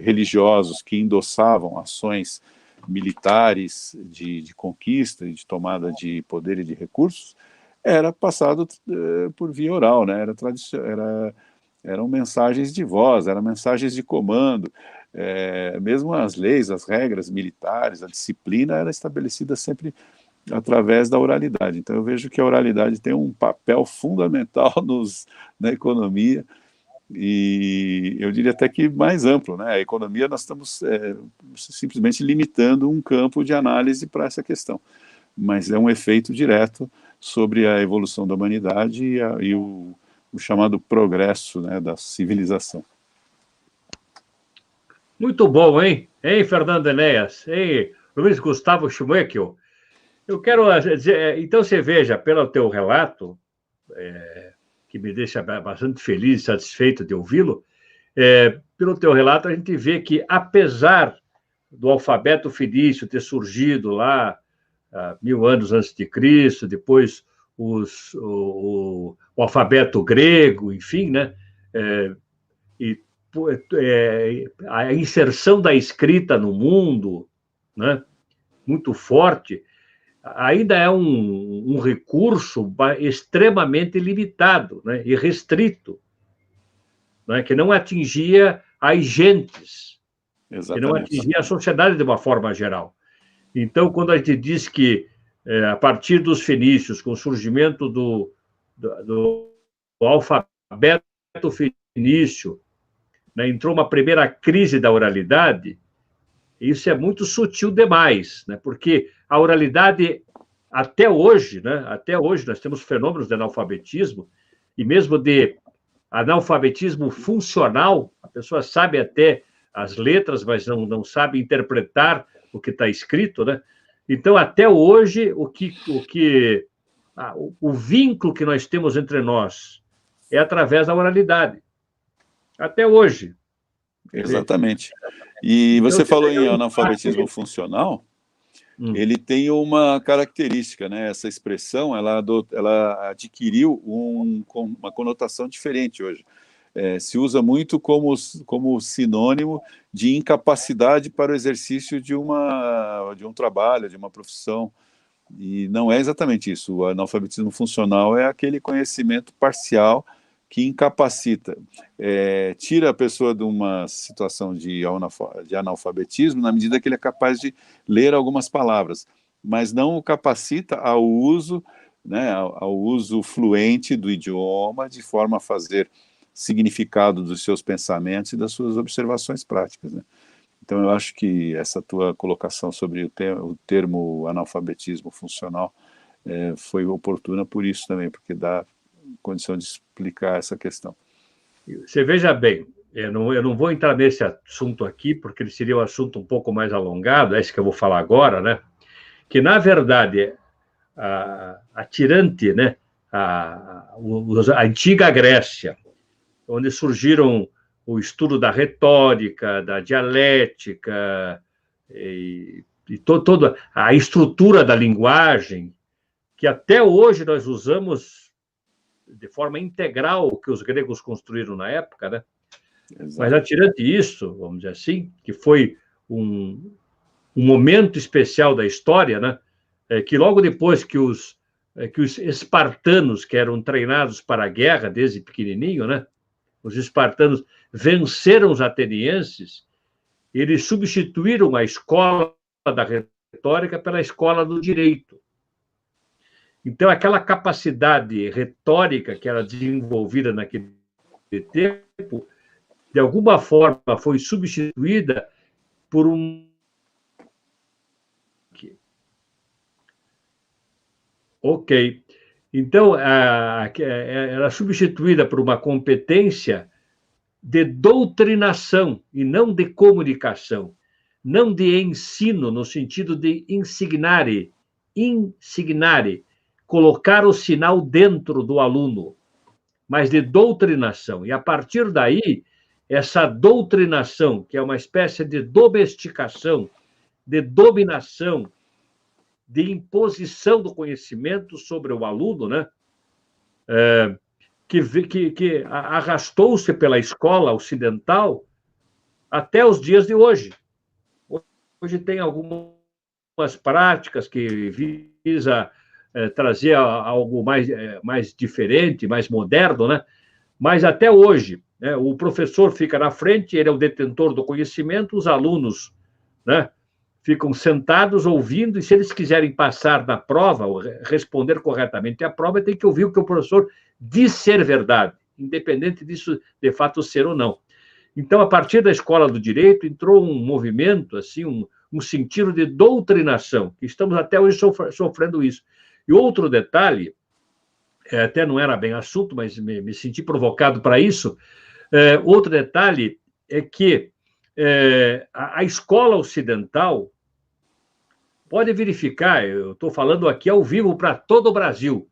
religiosos que endossavam ações militares de conquista e de tomada de poder e de recursos, era passado por via oral, né? Eram mensagens de voz, eram mensagens de comando, mesmo as leis, as regras militares, a disciplina era estabelecida sempre através da oralidade. Então, eu vejo que a oralidade tem um papel fundamental na economia, e eu diria até que mais amplo, né? A economia, nós estamos simplesmente limitando um campo de análise para essa questão, mas é um efeito direto sobre a evolução da humanidade e o chamado progresso, né, da civilização. Muito bom, hein? Hein, Fernando Enéas? Hein, Luiz Gustavo Schmeckel? Eu quero dizer, então você veja, pelo teu relato, que me deixa bastante feliz e satisfeito de ouvi-lo, pelo teu relato a gente vê que, apesar do alfabeto fenício ter surgido lá 1000 anos antes de Cristo, depois o alfabeto grego, enfim, né? A inserção da escrita no mundo, né? Muito forte, ainda é um recurso extremamente limitado, né, e restrito, né, que não atingia as gentes, que não atingia a sociedade de uma forma geral. Então, quando a gente diz que, a partir dos fenícios, com o surgimento do alfabeto fenício, né, entrou uma primeira crise da oralidade, isso é muito sutil demais, né? Porque a oralidade, até hoje, né? Até hoje nós temos fenômenos de analfabetismo, e mesmo de analfabetismo funcional, a pessoa sabe até as letras, mas não sabe interpretar o que está escrito, né? Então, até hoje, o vínculo que nós temos entre nós é através da oralidade. Até hoje. Exatamente. E você falou em analfabetismo funcional, ele tem uma característica, né? Essa expressão, ela adquiriu uma conotação diferente hoje. Se usa muito como sinônimo de incapacidade para o exercício de um trabalho, de uma profissão, e não é exatamente isso. O analfabetismo funcional é aquele conhecimento parcial que incapacita, tira a pessoa de uma situação de analfabetismo na medida que ele é capaz de ler algumas palavras, mas não o capacita ao uso, né, ao uso fluente do idioma, de forma a fazer significado dos seus pensamentos e das suas observações práticas, né? Então, eu acho que essa tua colocação sobre o termo analfabetismo funcional foi oportuna por isso também, porque dá condição de explicar essa questão. Você veja bem, eu não vou entrar nesse assunto aqui, porque ele seria um assunto um pouco mais alongado, é esse que eu vou falar agora, né? Que, na verdade, a tirante, né? A antiga Grécia, onde surgiram o estudo da retórica, da dialética, e toda a estrutura da linguagem, que até hoje nós usamos de forma integral o que os gregos construíram na época, né? Exato. Mas, atirante isso, vamos dizer assim, que foi um momento especial da história, né? Que logo depois que os espartanos, que eram treinados para a guerra desde pequenininho, né? Os espartanos venceram os atenienses, eles substituíram a escola da retórica pela escola do direito. Então, aquela capacidade retórica que era desenvolvida naquele tempo, de alguma forma, foi substituída por um... Ok. Então, era substituída por uma competência de doutrinação e não de comunicação, não de ensino, no sentido de insignare, colocar o sinal dentro do aluno, mas de doutrinação. E, a partir daí, essa doutrinação, que é uma espécie de domesticação, de dominação, de imposição do conhecimento sobre o aluno, né? Que arrastou-se pela escola ocidental até os dias de hoje. Hoje tem algumas práticas que visa trazer algo mais diferente, mais moderno, né? Mas até hoje, né, o professor fica na frente, ele é o detentor do conhecimento, os alunos, né, ficam sentados ouvindo, e se eles quiserem passar na prova, ou responder corretamente à prova, tem que ouvir o que o professor diz ser verdade, independente disso de fato ser ou não. Então, a partir da escola do direito, entrou um movimento, assim, um sentido de doutrinação, que estamos até hoje sofrendo isso. E outro detalhe, até não era bem assunto, mas me senti provocado para isso, outro detalhe é que a escola ocidental, pode verificar, eu estou falando aqui ao vivo para todo o Brasil,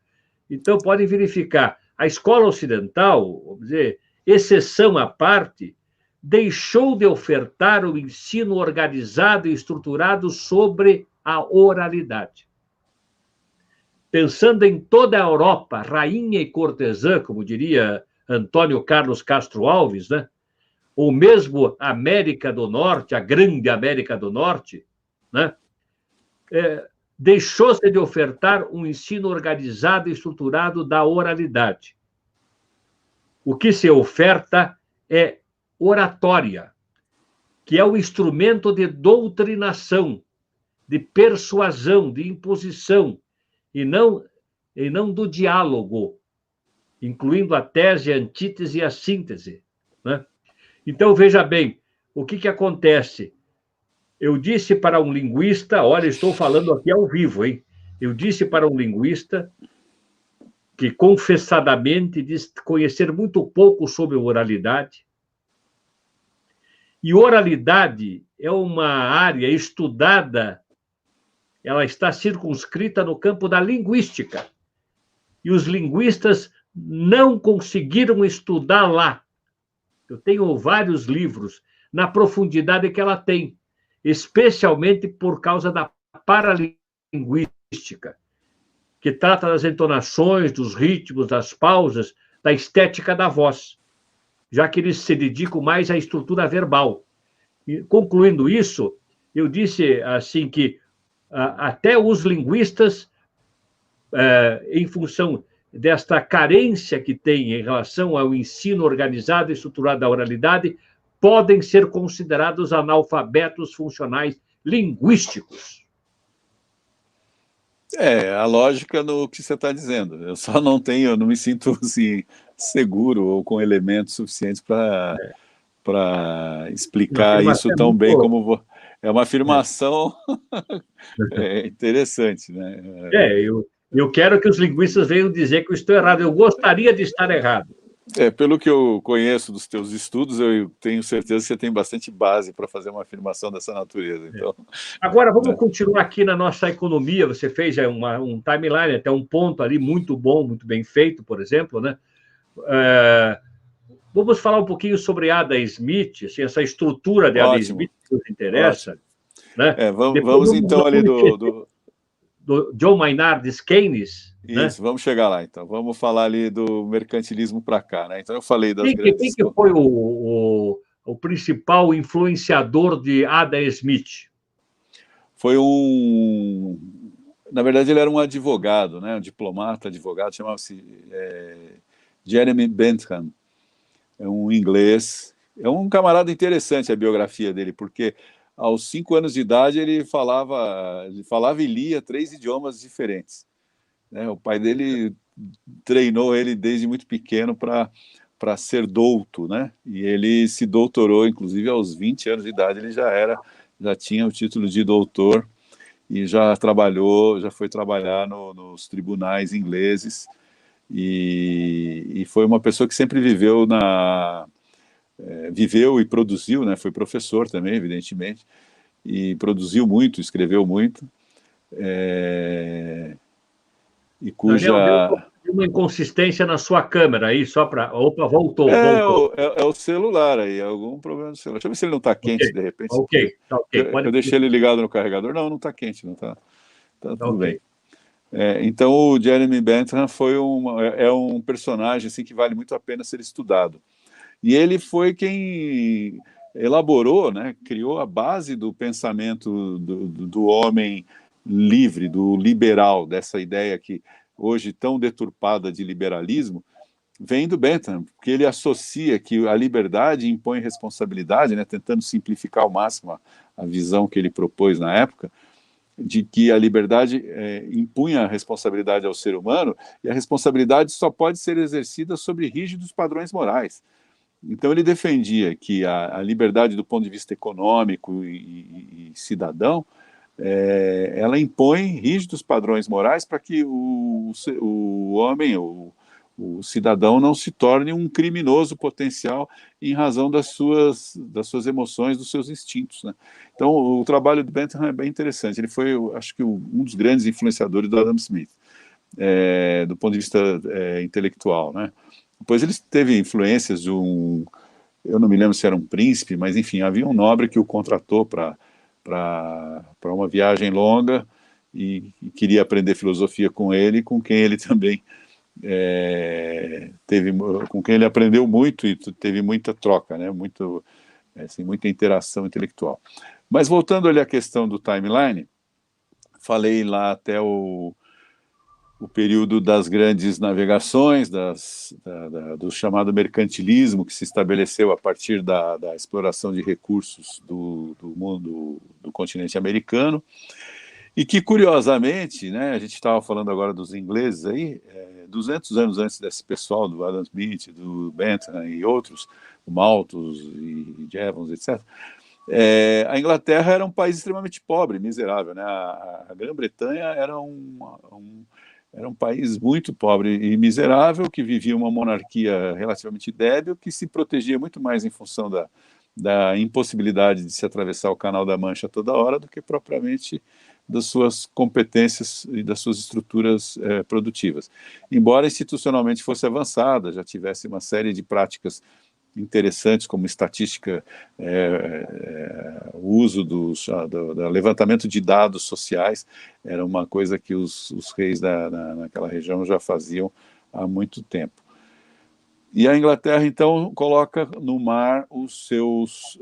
então podem verificar, a escola ocidental, vamos dizer, exceção à parte, deixou de ofertar o ensino organizado e estruturado sobre a oralidade. Pensando em toda a Europa, rainha e cortesã, como diria Antônio Carlos Castro Alves, né? Ou mesmo a América do Norte, a grande América do Norte, né? Deixou-se de ofertar um ensino organizado e estruturado da oralidade. O que se oferta é oratória, que é o instrumento de doutrinação, de persuasão, de imposição, e não do diálogo, incluindo a tese, a antítese e a síntese, né? Então, veja bem, o que acontece? Eu disse para um linguista, olha, estou falando aqui ao vivo, hein? Eu disse para um linguista que, confessadamente, diz conhecer muito pouco sobre oralidade. E oralidade é uma área estudada, ela está circunscrita no campo da linguística. E os linguistas não conseguiram estudar lá. Eu tenho vários livros na profundidade que ela tem, especialmente por causa da paralinguística, que trata das entonações, dos ritmos, das pausas, da estética da voz, já que eles se dedicam mais à estrutura verbal. E, concluindo isso, eu disse assim que até os linguistas, em função desta carência que tem em relação ao ensino organizado e estruturado da oralidade, podem ser considerados analfabetos funcionais linguísticos. A lógica no que você está dizendo. Eu só não me sinto assim, seguro ou com elementos suficientes para explicar isso tão bem como... É uma afirmação interessante, né? Eu quero que os linguistas venham dizer que eu estou errado. Eu gostaria de estar errado. Pelo que eu conheço dos teus estudos, eu tenho certeza que você tem bastante base para fazer uma afirmação dessa natureza. Então, agora, vamos continuar aqui na nossa economia. Você fez um timeline, até um ponto ali muito bom, muito bem feito, por exemplo, né? Vamos falar um pouquinho sobre Adam Smith, assim, essa estrutura de Adam Smith que nos interessa. Né? Vamos então ali do John Maynard Keynes, né? Isso, vamos chegar lá, então. Vamos falar ali do mercantilismo para cá, né? Então, eu falei das Quem grandes... que foi o principal influenciador de Adam Smith? Foi um... Na verdade, ele era um advogado, né? Um diplomata, advogado, chamava-se Jeremy Bentham. É um inglês. É um camarada interessante a biografia dele, porque aos 5 anos de idade ele falava e lia 3 idiomas diferentes, né? O pai dele treinou ele desde muito pequeno para ser douto, né? E ele se doutorou, inclusive aos 20 anos de idade, ele já tinha o título de doutor e já foi trabalhar nos tribunais ingleses e foi uma pessoa que sempre viveu e produziu, né? Foi professor também, evidentemente, e produziu muito, escreveu muito, e Daniel, deu cuja... uma inconsistência na sua câmera aí, só para... Opa, voltou. É o celular aí, algum problema do celular. Deixa eu ver se ele não está quente, de repente, porque Tá ok. eu deixei ele ligado no carregador. Não está quente, não está. Tá tudo bem. Então, o Jeremy Bentham é um personagem assim, que vale muito a pena ser estudado. E ele foi quem elaborou, né, criou a base do pensamento do homem livre, do liberal, dessa ideia que hoje tão deturpada de liberalismo, vem do Bentham, porque ele associa que a liberdade impõe responsabilidade, né, tentando simplificar ao máximo a visão que ele propôs na época, de que a liberdade impunha a responsabilidade ao ser humano, e a responsabilidade só pode ser exercida sobre rígidos padrões morais. Então ele defendia que a liberdade do ponto de vista econômico e cidadão, ela impõe rígidos padrões morais para que o homem, o cidadão, não se torne um criminoso potencial em razão das suas emoções, dos seus instintos, né? Então, o trabalho do Bentham é bem interessante. Ele foi, acho que, um dos grandes influenciadores do Adam Smith, do ponto de vista intelectual, né? Depois ele teve influências de eu não me lembro se era um príncipe, mas, enfim, havia um nobre que o contratou para uma viagem longa e queria aprender filosofia com ele, com quem ele também com quem ele aprendeu muito e teve muita troca, né? Muita interação intelectual. Mas voltando ali à questão do timeline, falei lá até o período das grandes navegações, do chamado mercantilismo, que se estabeleceu a partir da exploração de recursos do mundo, do continente americano, e que, curiosamente, né, a gente estava falando agora dos ingleses aí, 200 anos antes desse pessoal, do Adam Smith, do Bentham e outros, o Malthus e Jevons, etc., a Inglaterra era um país extremamente pobre, miserável, né? A Grã-Bretanha era um país muito pobre e miserável, que vivia uma monarquia relativamente débil, que se protegia muito mais em função da impossibilidade de se atravessar o Canal da Mancha toda hora do que propriamente das suas competências e das suas estruturas produtivas. Embora institucionalmente fosse avançada, já tivesse uma série de práticas interessantes, como estatística, o uso do levantamento de dados sociais, era uma coisa que os reis naquela região já faziam há muito tempo. E a Inglaterra, então, coloca no mar os seus,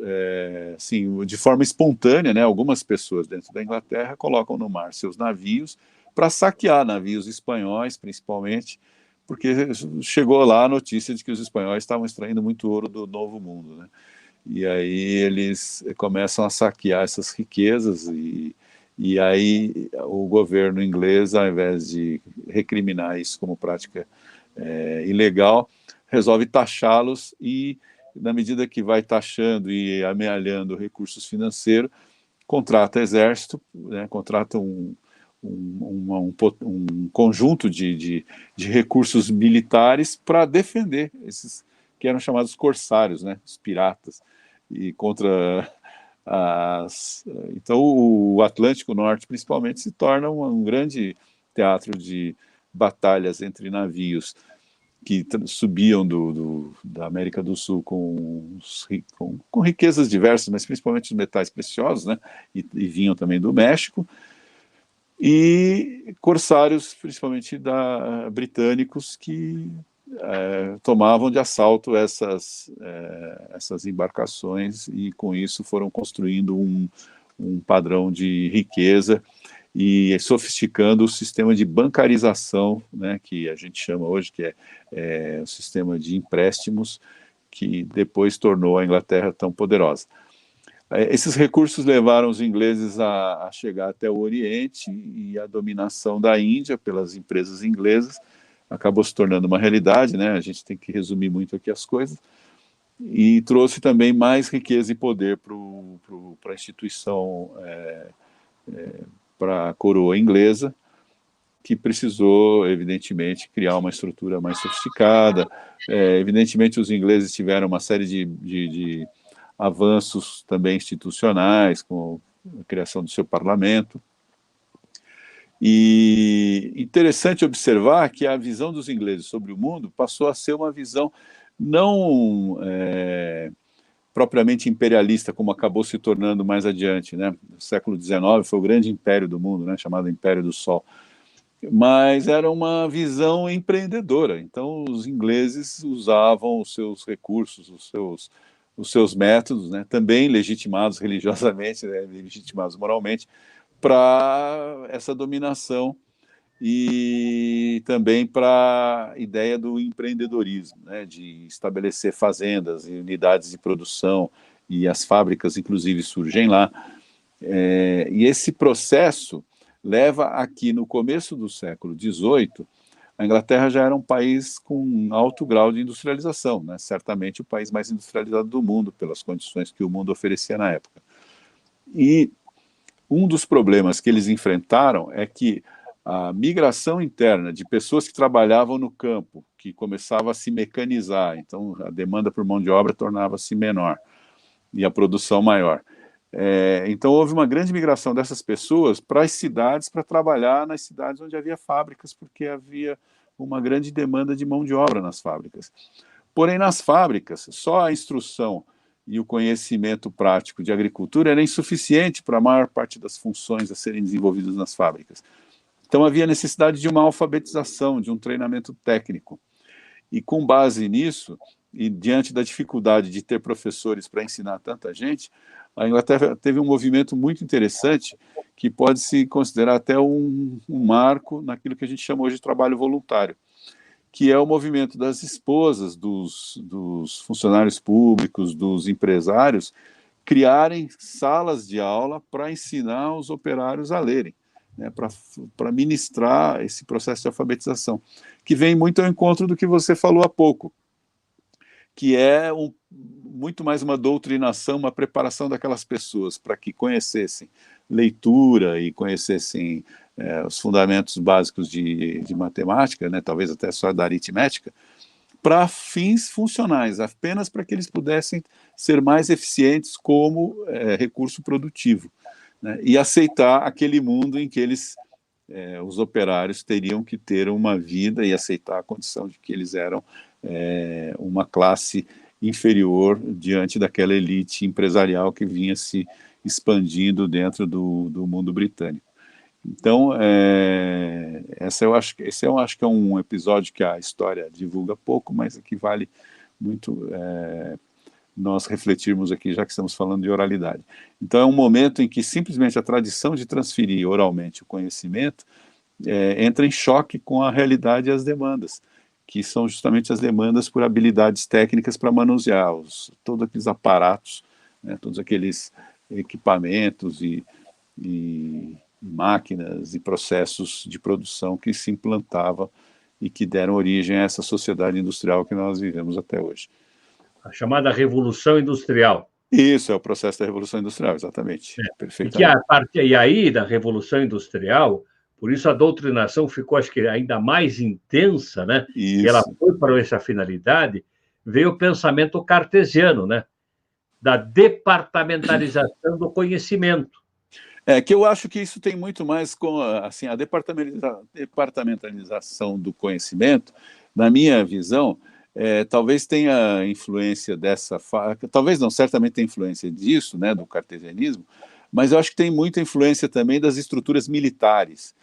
assim, de forma espontânea, né, algumas pessoas dentro da Inglaterra colocam no mar seus navios para saquear navios espanhóis, principalmente, porque chegou lá a notícia de que os espanhóis estavam extraindo muito ouro do Novo Mundo, né? E aí eles começam a saquear essas riquezas e aí o governo inglês, ao invés de recriminar isso como prática ilegal, resolve taxá-los e, na medida que vai taxando e amealhando recursos financeiros, contrata exército, né, contrata um conjunto de recursos militares para defender esses que eram chamados corsários, né, os piratas, e contra então o Atlântico Norte, principalmente, se torna um grande teatro de batalhas entre navios que subiam da América do Sul com riquezas diversas, mas principalmente os metais preciosos, né, e vinham também do México. e corsários, principalmente britânicos, que tomavam de assalto essas embarcações e, com isso, foram construindo um padrão de riqueza e sofisticando o sistema de bancarização, né, que a gente chama hoje, que é o sistema de empréstimos, que depois tornou a Inglaterra tão poderosa. Esses recursos levaram os ingleses a chegar até o Oriente, e a dominação da Índia pelas empresas inglesas acabou se tornando uma realidade, né? A gente tem que resumir muito aqui as coisas, e trouxe também mais riqueza e poder para a instituição, para a coroa inglesa, que precisou, evidentemente, criar uma estrutura mais sofisticada. Evidentemente, os ingleses tiveram uma série de avanços também institucionais, com a criação do seu parlamento. E interessante observar que a visão dos ingleses sobre o mundo passou a ser uma visão não propriamente imperialista, como acabou se tornando mais adiante, né? No século XIX foi o grande império do mundo, né? Chamado Império do Sol. Mas era uma visão empreendedora. Então, os ingleses usavam os seus recursos, os seus métodos, né? Também legitimados religiosamente, né? Legitimados moralmente, para essa dominação, e também para a ideia do empreendedorismo, né, de estabelecer fazendas e unidades de produção, e as fábricas, inclusive, surgem lá. E esse processo leva aqui, no começo do século XVIII, a Inglaterra já era um país com um alto grau de industrialização, né, certamente o país mais industrializado do mundo, pelas condições que o mundo oferecia na época. E um dos problemas que eles enfrentaram é que a migração interna de pessoas que trabalhavam no campo, que começava a se mecanizar, então a demanda por mão de obra tornava-se menor e a produção maior. Então houve uma grande migração dessas pessoas para as cidades, para trabalhar nas cidades onde havia fábricas, porque havia uma grande demanda de mão de obra nas fábricas. Porém, nas fábricas, só a instrução e o conhecimento prático de agricultura era insuficiente para a maior parte das funções a serem desenvolvidas nas fábricas. Então havia necessidade de uma alfabetização, de um treinamento técnico. E com base nisso, e diante da dificuldade de ter professores para ensinar tanta gente, a Inglaterra teve um movimento muito interessante, que pode se considerar até um marco naquilo que a gente chama hoje de trabalho voluntário, que é o movimento das esposas dos funcionários públicos, dos empresários, criarem salas de aula para ensinar os operários a lerem, né, para ministrar esse processo de alfabetização, que vem muito ao encontro do que você falou há pouco, que é muito mais uma doutrinação, uma preparação daquelas pessoas para que conhecessem leitura e conhecessem os fundamentos básicos de matemática, né, talvez até só da aritmética, para fins funcionais, apenas para que eles pudessem ser mais eficientes como recurso produtivo, né, e aceitar aquele mundo em que os operários teriam que ter uma vida e aceitar a condição de que eles eram uma classe inferior diante daquela elite empresarial que vinha se expandindo dentro do mundo britânico. Então, esse eu acho que é um episódio que a história divulga pouco, mas que vale muito nós refletirmos aqui, já que estamos falando de oralidade. Então, é um momento em que simplesmente a tradição de transferir oralmente o conhecimento entra em choque com a realidade e as demandas, que são justamente as demandas por habilidades técnicas para manusear todos aqueles aparatos, né, todos aqueles equipamentos e máquinas e processos de produção que se implantavam e que deram origem a essa sociedade industrial que nós vivemos até hoje. A chamada Revolução Industrial. Isso, é o processo da Revolução Industrial, exatamente. Perfeitamente. E aí, da Revolução Industrial, por isso a doutrinação ficou, acho que, ainda mais intensa, né? Isso. E ela foi para essa finalidade, veio o pensamento cartesiano, né? Da departamentalização do conhecimento. Que eu acho que isso tem muito mais com assim, a departamentalização do conhecimento, na minha visão, talvez tenha influência talvez não, certamente tem influência disso, né, do cartesianismo, Mas eu acho que tem muita influência também das estruturas militares,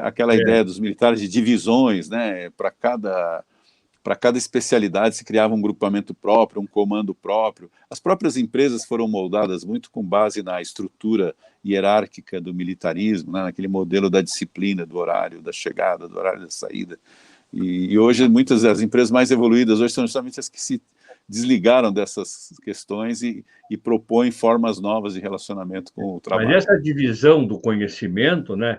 aquela ideia dos militares de divisões, né? Para cada especialidade se criava um grupamento próprio, um comando próprio. As próprias empresas foram moldadas muito com base na estrutura hierárquica do militarismo, né? Naquele modelo da disciplina, do horário da chegada, do horário da saída. E hoje, muitas das empresas mais evoluídas hoje são justamente as que se desligaram dessas questões e propõem formas novas de relacionamento com o trabalho. Mas essa divisão do conhecimento, né,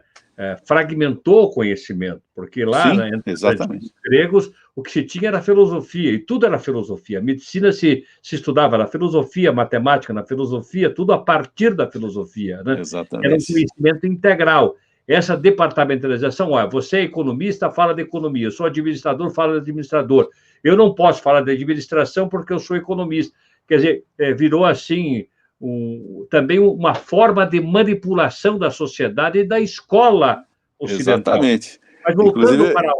fragmentou o conhecimento, porque lá, sim, né, entre exatamente. os gregos, o que se tinha era filosofia, e tudo era filosofia. A medicina se estudava na filosofia, matemática na filosofia, tudo a partir da filosofia, né? Exatamente. Era um conhecimento integral. Essa departamentalização, olha, você é economista, fala de economia, eu sou administrador, fala de administrador. Eu não posso falar de administração porque eu sou economista. Quer dizer, virou assim também uma forma de manipulação da sociedade e da escola ocidental. Exatamente. Mas voltando Inclusive, para...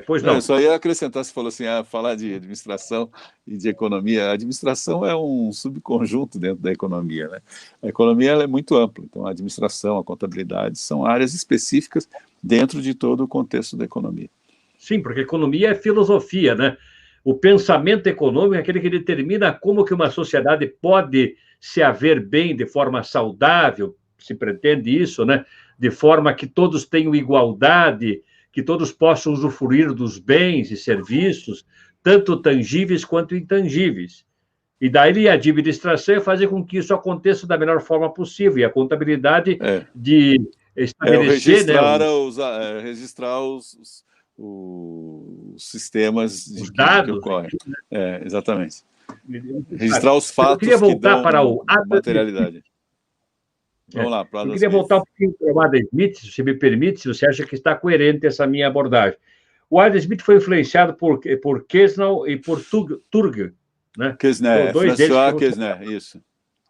pois não. Eu só ia acrescentar, você falou assim, falar de administração e de economia. A administração é um subconjunto dentro da economia, né? A economia ela é muito ampla, então a administração, a contabilidade são áreas específicas dentro de todo o contexto da economia. Sim, porque economia é filosofia, né? O pensamento econômico é aquele que determina como que uma sociedade pode se haver bem de forma saudável, se pretende isso, né? De forma que todos tenham igualdade, que todos possam usufruir dos bens e serviços, tanto tangíveis quanto intangíveis. E daí a administração é fazer com que isso aconteça da melhor forma possível, e a contabilidade de estabelecer... registrar os sistemas os dados que ocorrem. Né? Exatamente. Registrar os fatos que dão para o materialidade. Vamos lá, eu queria voltar um pouquinho para o Adam Smith, se me permite, se você acha que está coerente essa minha abordagem. O Adam Smith foi influenciado por Quesnel e por Turgot, né? Quesnel, François Quesnel, isso.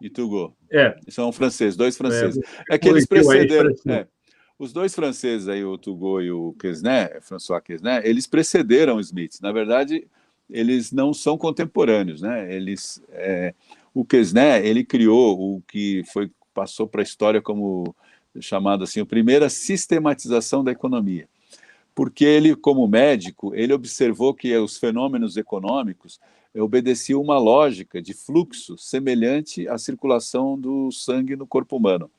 E Turgot. São franceses, dois franceses. Que eles precederam... Os dois franceses aí, o Turgot e o Quesnel, François Quesnel, eles precederam o Smith. Na verdade, eles não são contemporâneos, né? O Quesnel, ele criou o que passou para a história como chamado assim, a primeira sistematização da economia. Porque ele, como médico, ele observou que os fenômenos econômicos obedeciam uma lógica de fluxo semelhante à circulação do sangue no corpo humano.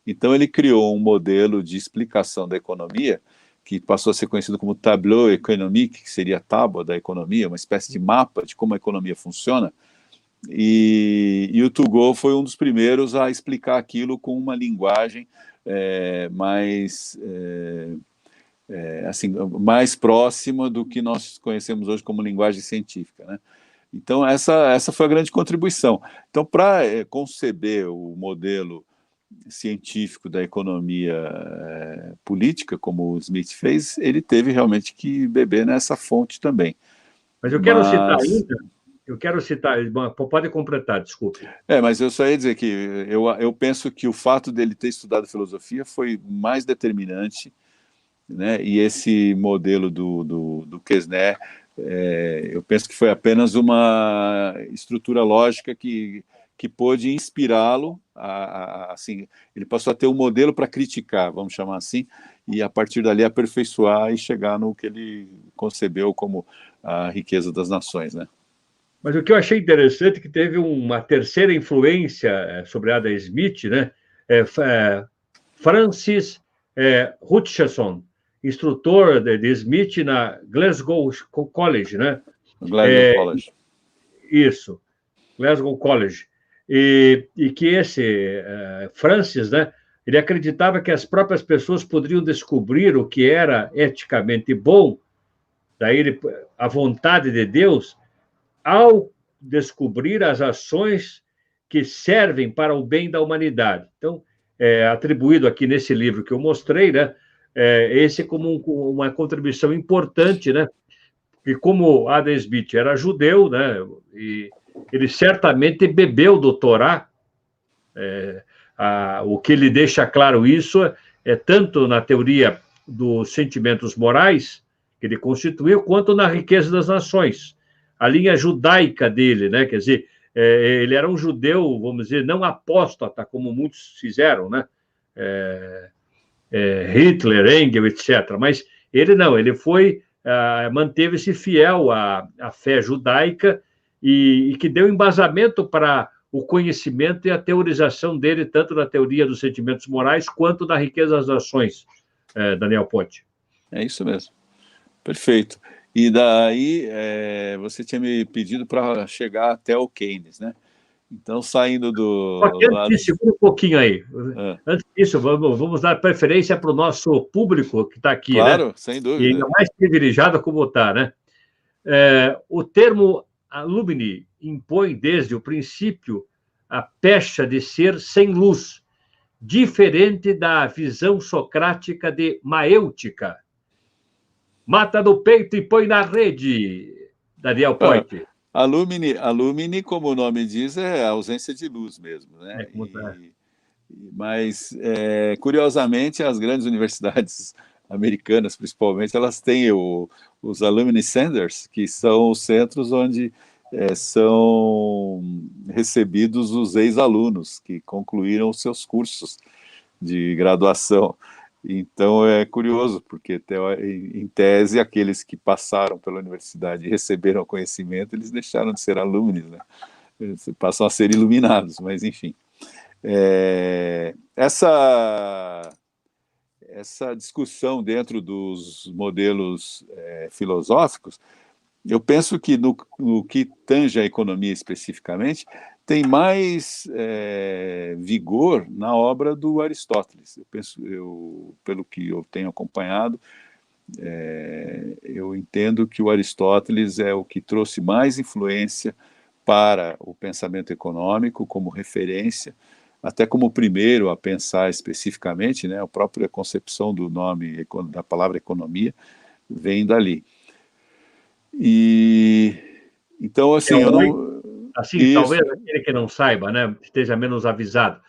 Então, ele criou um modelo de explicação da economia que passou a ser conhecido como tableau économique, que seria a tábua da economia, uma espécie de mapa de como a economia funciona. E o Turgot foi um dos primeiros a explicar aquilo com uma linguagem mais próxima do que nós conhecemos hoje como linguagem científica, né? Então, essa foi a grande contribuição. Então, para conceber o modelo científico da economia política, como o Smith fez, ele teve realmente que beber nessa fonte também. Mas eu quero citar ainda, pode completar, desculpe. Mas eu só ia dizer que eu penso que o fato dele ter estudado filosofia foi mais determinante, né? E esse modelo do Quesnel, eu penso que foi apenas uma estrutura lógica que pôde inspirá-lo, assim, ele passou a ter um modelo para criticar, vamos chamar assim, e a partir dali aperfeiçoar e chegar no que ele concebeu como a riqueza das nações, né? Mas o que eu achei interessante é que teve uma terceira influência sobre Adam Smith, né? Francis Hutcheson, instrutor de Smith na Glasgow College, né? Glasgow College. Isso, Glasgow College. E que esse Francis, né, ele acreditava que as próprias pessoas poderiam descobrir o que era eticamente bom, daí a vontade de Deus, ao descobrir as ações que servem para o bem da humanidade. Então, atribuído aqui nesse livro que eu mostrei, né, esse como uma contribuição importante, né, e como Adam Smith era judeu, né, e ele certamente bebeu do Torá. O que ele deixa claro isso tanto na teoria dos sentimentos morais que ele constituiu, quanto na riqueza das nações. A linha judaica dele, né? Quer dizer, Ele era um judeu, vamos dizer, não apóstata, como muitos fizeram, né? Hitler, Engels, etc. Mas ele não, ele manteve-se fiel à fé judaica e que deu embasamento para o conhecimento e a teorização dele, tanto na teoria dos sentimentos morais quanto na riqueza das ações, Daniel Ponte. É isso mesmo. Perfeito. E daí você tinha me pedido para chegar até o Keynes, né? Então, saindo Antes disso, segura um pouquinho aí. Antes disso, vamos dar preferência para o nosso público que está aqui, claro, né? Sem dúvida. E ainda mais privilegiado como está, né? O termo alumni impõe desde o princípio a pecha de ser sem luz, diferente da visão socrática de maêutica. Mata no peito e põe na rede, Daniel Poit. Alumni, como o nome diz, é a ausência de luz mesmo, né? Mas, curiosamente, as grandes universidades americanas, principalmente, elas têm os Alumni Centers, que são os centros onde são recebidos os ex-alunos que concluíram os seus cursos de graduação. Então, é curioso, porque, em tese, aqueles que passaram pela universidade e receberam conhecimento, eles deixaram de ser alunos, né? Eles passam a ser iluminados, mas, enfim. Essa discussão dentro dos modelos filosóficos, eu penso que no que tange a economia especificamente, tem mais vigor na obra do Aristóteles. Pelo que eu tenho acompanhado, eu entendo que o Aristóteles é o que trouxe mais influência para o pensamento econômico como referência, até como o primeiro a pensar especificamente, né? A própria concepção do nome, da palavra economia, vem dali. E então, assim, eu não... Assim, talvez aquele que não saiba, né, esteja menos avisado.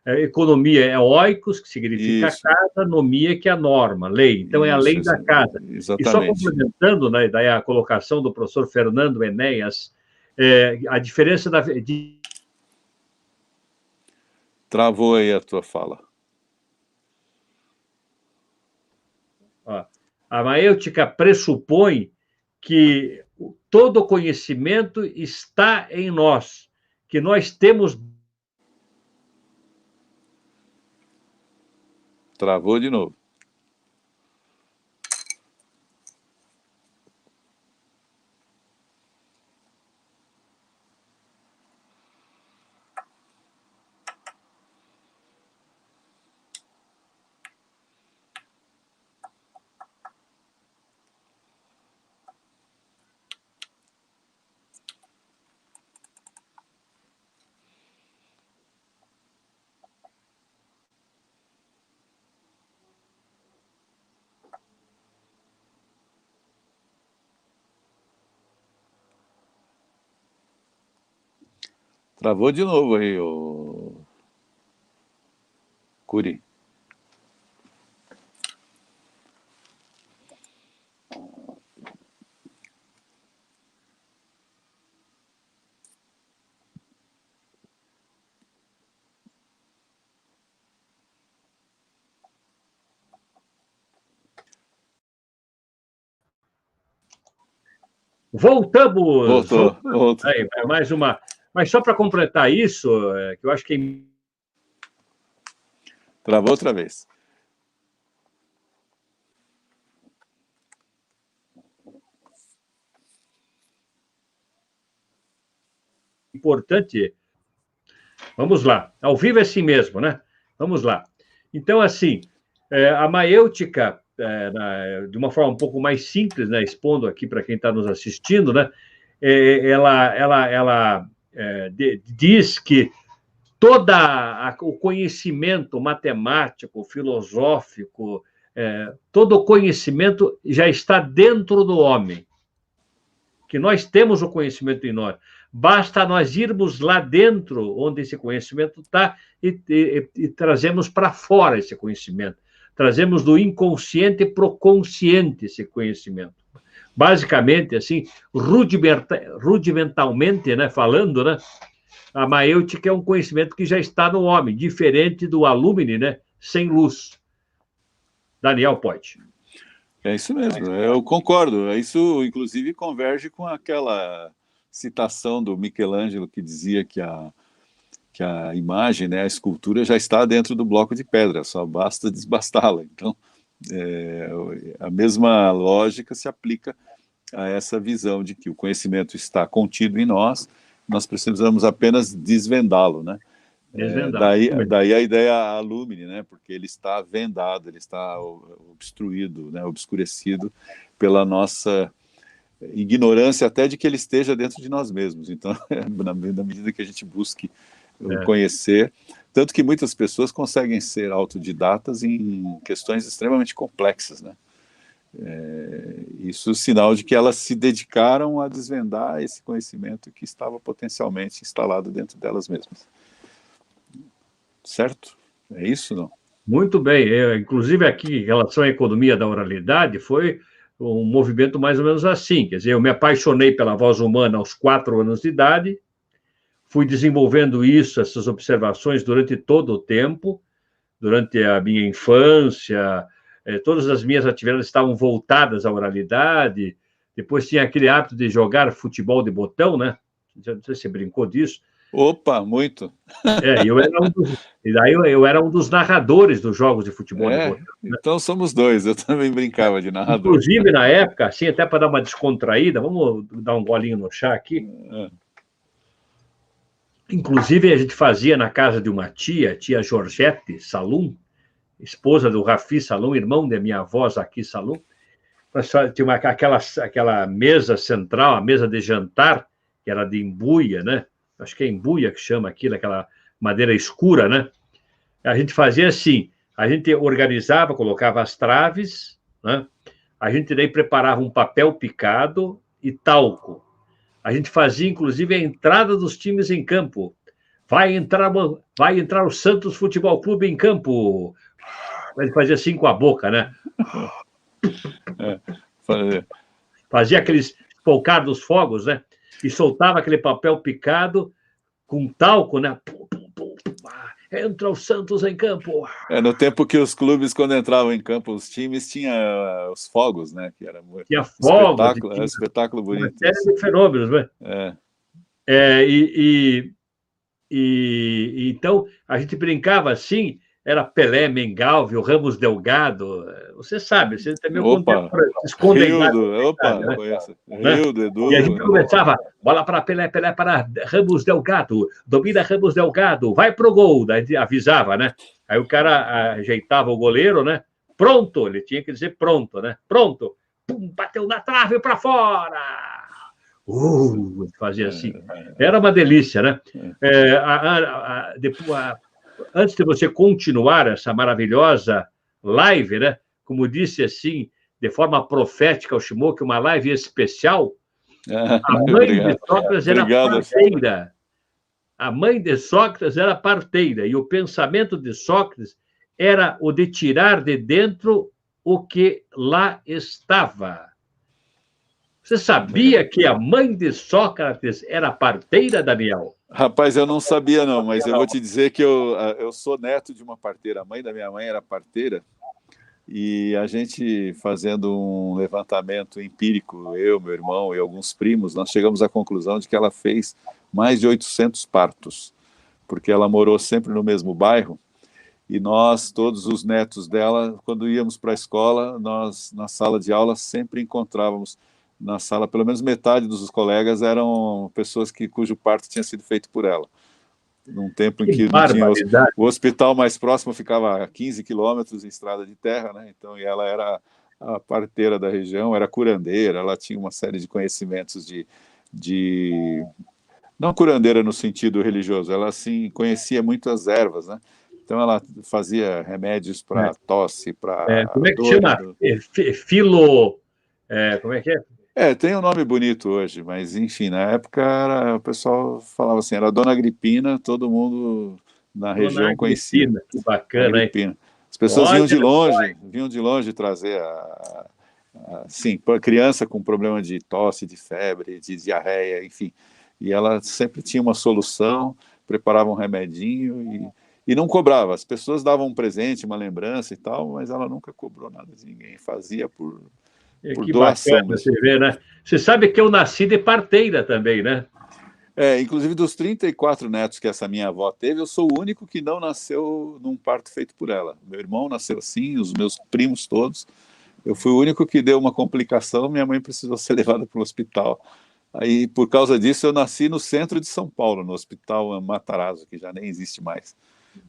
Economia é oikos, que significa casa, nomia, que é a norma, lei. Então, é a lei da casa. Exatamente. E só complementando, né, daí a colocação do professor Fernando Enéas, a diferença Travou aí a tua fala. A maêutica pressupõe que todo conhecimento está em nós, que nós temos... Travou de novo. Travou de novo aí, o Curi. Voltamos! Voltou. Aí, mais uma... Mas só para completar isso, que eu acho que... Travou outra vez. Importante. Vamos lá. Ao vivo é assim mesmo, né? Vamos lá. Então, assim, a maêutica, de uma forma um pouco mais simples, né, expondo aqui para quem está nos assistindo, né, ela diz que todo o conhecimento matemático, filosófico, todo o conhecimento já está dentro do homem, que nós temos o conhecimento em nós. Basta nós irmos lá dentro, onde esse conhecimento está, e trazemos para fora esse conhecimento. Trazemos do inconsciente para o consciente esse conhecimento. Basicamente, assim, rudimentalmente, né, falando, né, A maêutica é um conhecimento que já está no homem, diferente do alumine, né? Sem luz. Daniel Poit. É isso mesmo, eu concordo. Isso, inclusive, converge com aquela citação do Michelangelo que dizia que a imagem, né, a escultura já está dentro do bloco de pedra, só basta desbastá-la. Então, a mesma lógica se aplica a essa visão de que o conhecimento está contido em nós, nós precisamos apenas desvendá-lo, né? Daí a ideia alumine, né? Porque ele está vendado, ele está obstruído, né? Obscurecido pela nossa ignorância até de que ele esteja dentro de nós mesmos. Então, na medida que a gente busque conhecer, tanto que muitas pessoas conseguem ser autodidatas em questões extremamente complexas, né? Isso é sinal de que elas se dedicaram a desvendar esse conhecimento que estava potencialmente instalado dentro delas mesmas. Certo? É isso, não? Muito bem. Inclusive aqui, em relação à economia da oralidade, foi um movimento mais ou menos assim. Quer dizer, eu me apaixonei pela voz humana aos 4 anos de idade, fui desenvolvendo essas observações durante todo o tempo, durante a minha infância, todas as minhas atividades estavam voltadas à oralidade. Depois tinha aquele hábito de jogar futebol de botão, né? Não sei se você brincou disso. Opa, muito. Eu era um dos narradores dos jogos de futebol de botão. Né? Então somos dois, eu também brincava de narrador. Inclusive, na época, assim, até para dar uma descontraída, vamos dar um golinho no chá aqui. Inclusive, a gente fazia na casa de uma tia Georgette Salum, esposa do Rafi Salum, irmão da minha avó Zaqui Salum. Tinha aquela mesa central, a mesa de jantar, que era de embuia, né? Acho que é embuia que chama aquilo, aquela madeira escura, né? A gente fazia assim, a gente organizava, colocava as traves, né? A gente daí preparava um papel picado e talco. A gente fazia, inclusive, a entrada dos times em campo. Vai entrar o Santos Futebol Clube em campo. Ele fazia assim com a boca, né? Fazia aqueles polcar dos fogos, né? E soltava aquele papel picado com talco, né? Entra o Santos em campo. No tempo que os clubes, quando entravam em campo, os times, tinha os fogos, né? Que era tinha fogos. Espetáculo bonito. Uma série de fenômenos, né? Então, a gente brincava assim, era Pelé, Mengalvio, Ramos Delgado, você sabe, você também Rildo, Edu. E a gente começava, bola para Pelé para Ramos Delgado, domina Ramos Delgado, vai pro gol, daí a gente avisava, né? Aí o cara ajeitava o goleiro, né? Pronto, ele tinha que dizer pronto, né? Pronto, pum, bateu na trave para fora. Fazia assim. Era uma delícia, né? Antes de você continuar essa maravilhosa live, né? Como disse assim, de forma profética o Shimoki, uma live especial, a mãe de Sócrates era parteira. A mãe de Sócrates era parteira, e o pensamento de Sócrates era o de tirar de dentro o que lá estava. Você sabia que a mãe de Sócrates era parteira, Daniel? Rapaz, eu não sabia não, mas eu vou te dizer que eu sou neto de uma parteira. A mãe da minha mãe era parteira, e a gente fazendo um levantamento empírico, eu, meu irmão e alguns primos, nós chegamos à conclusão de que ela fez mais de 800 partos, porque ela morou sempre no mesmo bairro, e nós, todos os netos dela, quando íamos para a escola, nós, na sala de aula, sempre encontrávamos na sala, pelo menos metade dos colegas eram pessoas cujo parto tinha sido feito por ela. Num tempo em que não tinha o hospital mais próximo ficava a 15 quilômetros em estrada de terra, né? Então, e ela era a parteira da região, era curandeira, ela tinha uma série de conhecimentos não curandeira no sentido religioso, ela assim conhecia muitas ervas, né? Então ela fazia remédios para tosse, para como é que chama? Como é que é? Tem um nome bonito hoje, mas enfim, na época o pessoal falava assim, era Dona Agripina, todo mundo na região conhecia. Que bacana, hein? As pessoas vinham de longe trazer para criança com problema de tosse, de febre, de diarreia, enfim. e ela sempre tinha uma solução, preparava um remedinho e não cobrava. As pessoas davam um presente, uma lembrança e tal, mas ela nunca cobrou nada de ninguém, fazia por Que bacana doação mesmo. você ver, né? Você sabe que eu nasci de parteira também, né? Inclusive dos 34 netos que essa minha avó teve, eu sou o único que não nasceu num parto feito por ela. Meu irmão nasceu assim, os meus primos todos. Eu fui o único que deu uma complicação, minha mãe precisou ser levada para o hospital. Aí, por causa disso, eu nasci no centro de São Paulo, no Hospital Matarazzo, que já nem existe mais.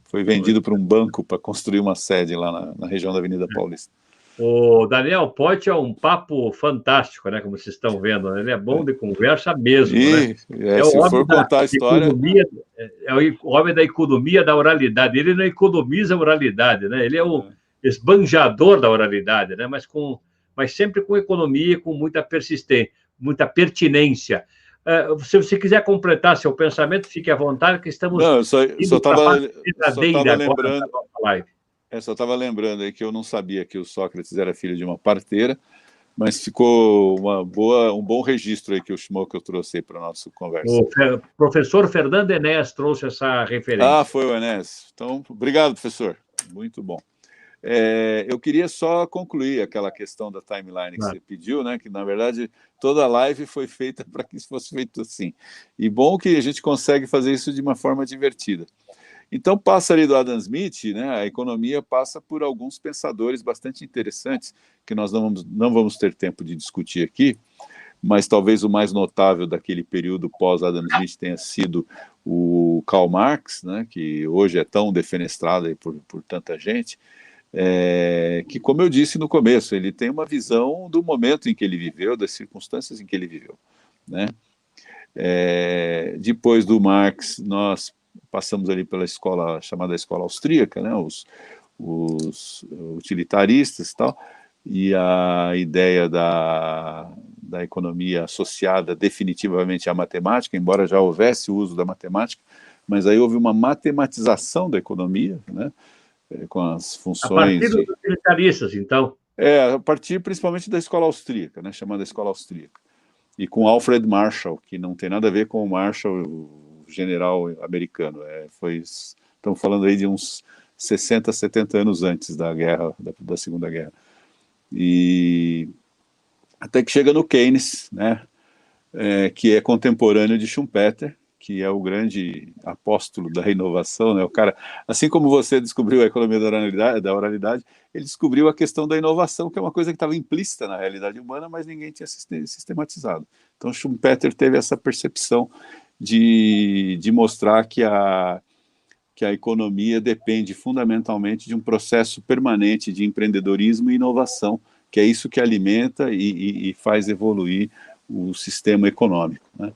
Foi vendido para um banco para construir uma sede lá na região da Avenida Paulista. O Daniel Poit é um papo fantástico, né? Como vocês estão vendo, né? Ele é bom de conversa mesmo, né? É o Se homem for da contar a história... economia, é o homem da economia da oralidade. Ele não economiza a oralidade, né? Ele é o esbanjador da oralidade, né? Mas sempre com economia, com muita persistência, muita pertinência. Se você quiser completar seu pensamento, fique à vontade, que estamos Não, eu só estava lembrando... da nossa live. Só estava lembrando aí que eu não sabia que o Sócrates era filho de uma parteira, mas ficou um bom registro aí que o Schmoke trouxe aí para a nossa conversa. O professor Fernando Enéas trouxe essa referência. Foi o Enéas. Então, obrigado, professor. Muito bom. Eu queria só concluir aquela questão da timeline que você pediu, né? Que, na verdade, toda a live foi feita para que isso fosse feito assim. E bom que a gente consegue fazer isso de uma forma divertida. Então, passa ali do Adam Smith, né, a economia passa por alguns pensadores bastante interessantes, que nós não vamos ter tempo de discutir aqui, mas talvez o mais notável daquele período pós-Adam Smith tenha sido o Karl Marx, né, que hoje é tão defenestrado aí por tanta gente, que, como eu disse no começo, ele tem uma visão do momento em que ele viveu, das circunstâncias em que ele viveu, né? Depois do Marx, nós passamos ali pela escola, chamada escola austríaca, né, os utilitaristas e tal, e a ideia da economia associada definitivamente à matemática, embora já houvesse o uso da matemática, mas aí houve uma matematização da economia, né, com as funções... A partir dos utilitaristas, então? A partir principalmente da escola austríaca, né, chamada escola austríaca, e com Alfred Marshall, que não tem nada a ver com o Marshall, general americano. Estamos falando aí de uns 60, 70 anos antes da guerra, da Segunda Guerra. E até que chega no Keynes, né, que é contemporâneo de Schumpeter, que é o grande apóstolo da inovação, né, o cara, assim como você descobriu a economia da oralidade, ele descobriu a questão da inovação, que é uma coisa que estava implícita na realidade humana, mas ninguém tinha sistematizado. Então Schumpeter teve essa percepção de mostrar que a economia depende fundamentalmente de um processo permanente de empreendedorismo e inovação, que é isso que alimenta e faz evoluir o sistema econômico, né?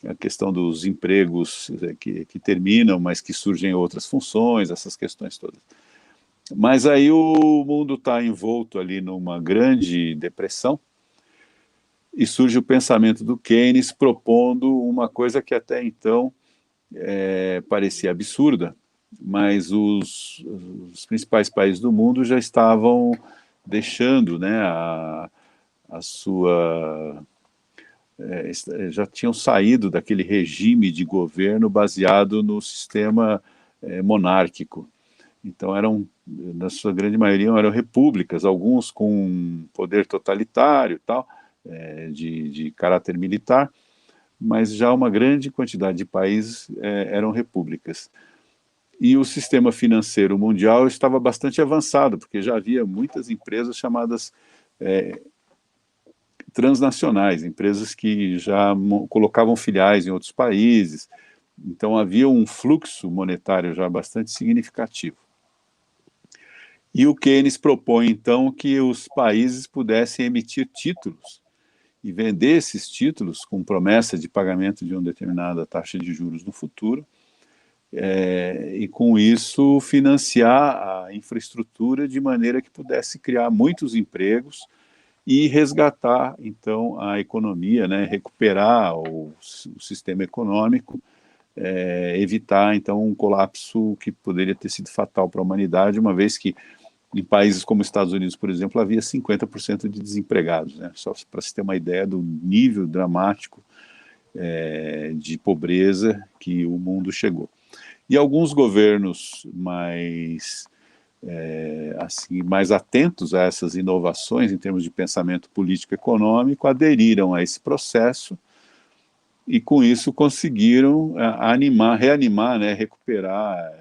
A questão dos empregos que terminam, mas que surgem outras funções, essas questões todas. Mas aí o mundo está envolto ali numa grande depressão, e surge o pensamento do Keynes propondo uma coisa que até então parecia absurda, mas os principais países do mundo já estavam deixando, né, a sua... já tinham saído daquele regime de governo baseado no sistema monárquico. Então na sua grande maioria, eram repúblicas, alguns com poder totalitário e tal, de caráter militar, mas já uma grande quantidade de países eram repúblicas. E o sistema financeiro mundial estava bastante avançado, porque já havia muitas empresas chamadas transnacionais, empresas que já colocavam filiais em outros países, então havia um fluxo monetário já bastante significativo. E o Keynes propõe, então, que os países pudessem emitir títulos e vender esses títulos com promessa de pagamento de uma determinada taxa de juros no futuro, e com isso financiar a infraestrutura de maneira que pudesse criar muitos empregos e resgatar, então, a economia, né, recuperar o sistema econômico, evitar, então, um colapso que poderia ter sido fatal para a humanidade, uma vez que em países como os Estados Unidos, por exemplo, havia 50% de desempregados, né? Só para se ter uma ideia do nível dramático de pobreza que o mundo chegou. E alguns governos mais, assim, mais atentos a essas inovações em termos de pensamento político-econômico aderiram a esse processo e, com isso, conseguiram reanimar, né, recuperar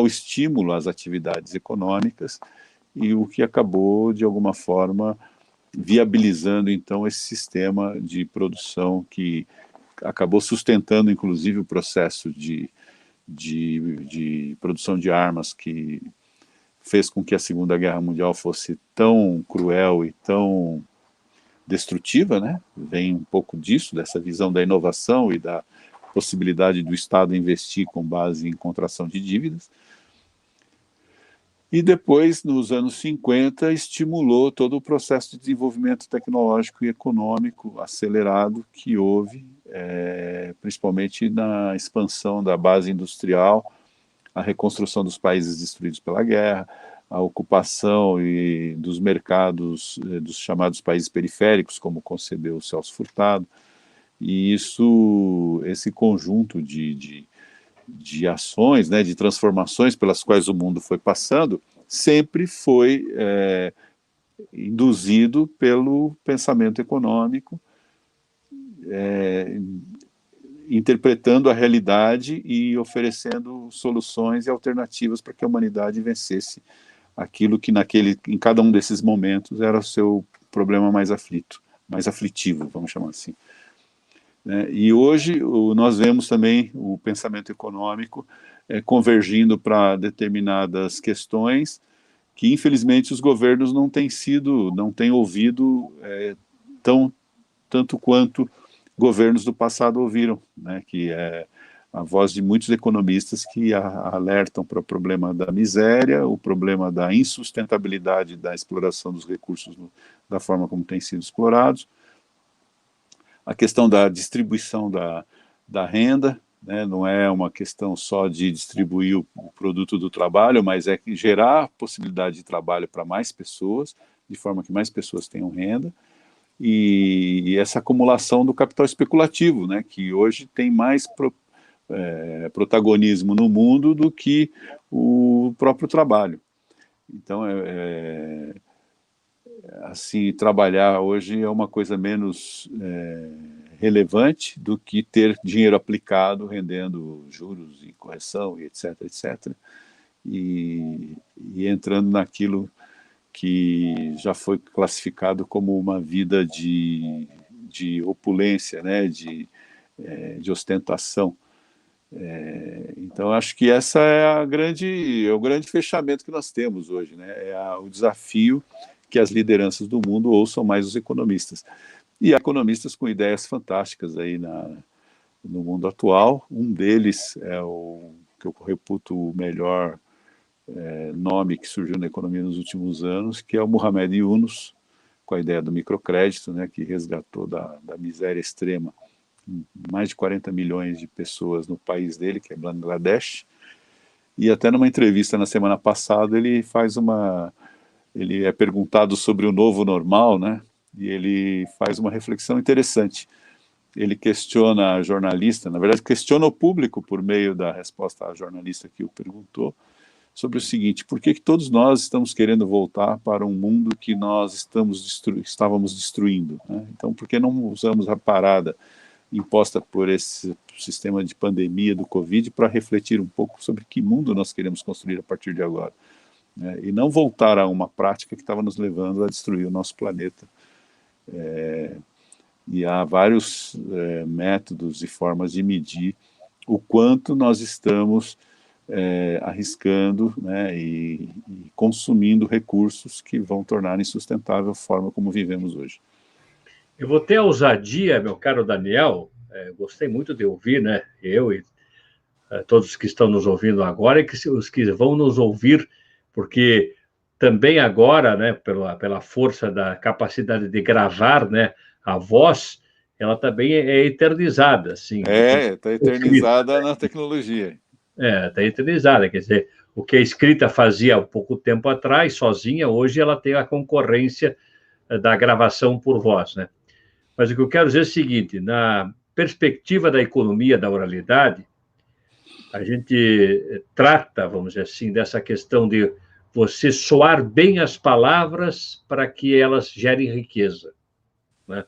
o estímulo às atividades econômicas, e o que acabou, de alguma forma, viabilizando, então, esse sistema de produção que acabou sustentando, inclusive, o processo de produção de armas, que fez com que a Segunda Guerra Mundial fosse tão cruel e tão destrutiva, né? Vem um pouco disso, dessa visão da inovação e da possibilidade do Estado investir com base em contração de dívidas. E depois, nos anos 50, estimulou todo o processo de desenvolvimento tecnológico e econômico acelerado que houve, principalmente na expansão da base industrial, a reconstrução dos países destruídos pela guerra, a ocupação dos mercados dos chamados países periféricos, como concebeu o Celso Furtado. E esse conjunto de ações, né, de transformações pelas quais o mundo foi passando, sempre foi induzido pelo pensamento econômico, interpretando a realidade e oferecendo soluções e alternativas para que a humanidade vencesse aquilo que em cada um desses momentos era o seu problema mais aflitivo, vamos chamar assim. E hoje nós vemos também o pensamento econômico convergindo para determinadas questões que, infelizmente, os governos não têm ouvido tanto quanto governos do passado ouviram, né? Que é a voz de muitos economistas que alertam para o problema da miséria, o problema da insustentabilidade da exploração dos recursos da forma como têm sido explorados, a questão da distribuição da renda, né? Não é uma questão só de distribuir o produto do trabalho, mas é gerar possibilidade de trabalho para mais pessoas, de forma que mais pessoas tenham renda, e essa acumulação do capital especulativo, né? Que hoje tem mais protagonismo no mundo do que o próprio trabalho. Então, assim, trabalhar hoje é uma coisa menos relevante do que ter dinheiro aplicado, rendendo juros e correção, e etc., etc., e entrando naquilo que já foi classificado como uma vida de opulência, né, de ostentação. Então, acho que essa é o grande fechamento que nós temos hoje, né? O desafio que as lideranças do mundo ouçam mais os economistas. E há economistas com ideias fantásticas aí no mundo atual. Um deles é o que eu reputo o melhor nome que surgiu na economia nos últimos anos, que é o Muhammad Yunus, com a ideia do microcrédito, né, que resgatou da miséria extrema mais de 40 milhões de pessoas no país dele, que é Bangladesh. E até numa entrevista na semana passada ele é perguntado sobre o novo normal, né? E ele faz uma reflexão interessante. Ele questiona a jornalista, na verdade questiona o público por meio da resposta à jornalista que o perguntou, sobre o seguinte: por que todos nós estamos querendo voltar para um mundo que nós estávamos destruindo, né? Então, por que não usamos a parada imposta por esse sistema de pandemia do Covid para refletir um pouco sobre que mundo nós queremos construir a partir de agora, né? E não voltar a uma prática que estava nos levando a destruir o nosso planeta. E há vários métodos e formas de medir o quanto nós estamos arriscando, né, e consumindo recursos que vão tornar insustentável a forma como vivemos hoje. Eu vou ter a ousadia, meu caro Daniel, gostei muito de ouvir, né, eu e todos que estão nos ouvindo agora, e os que vão nos ouvir, porque também agora, né, pela força da capacidade de gravar, né, a voz, ela também é eternizada, assim. Está eternizada na tecnologia. Está eternizada, quer dizer, o que a escrita fazia há pouco tempo atrás, sozinha, hoje ela tem a concorrência da gravação por voz, né? Mas o que eu quero dizer é o seguinte, na perspectiva da economia da oralidade, a gente trata, vamos dizer assim, dessa questão de você soar bem as palavras para que elas gerem riqueza, né?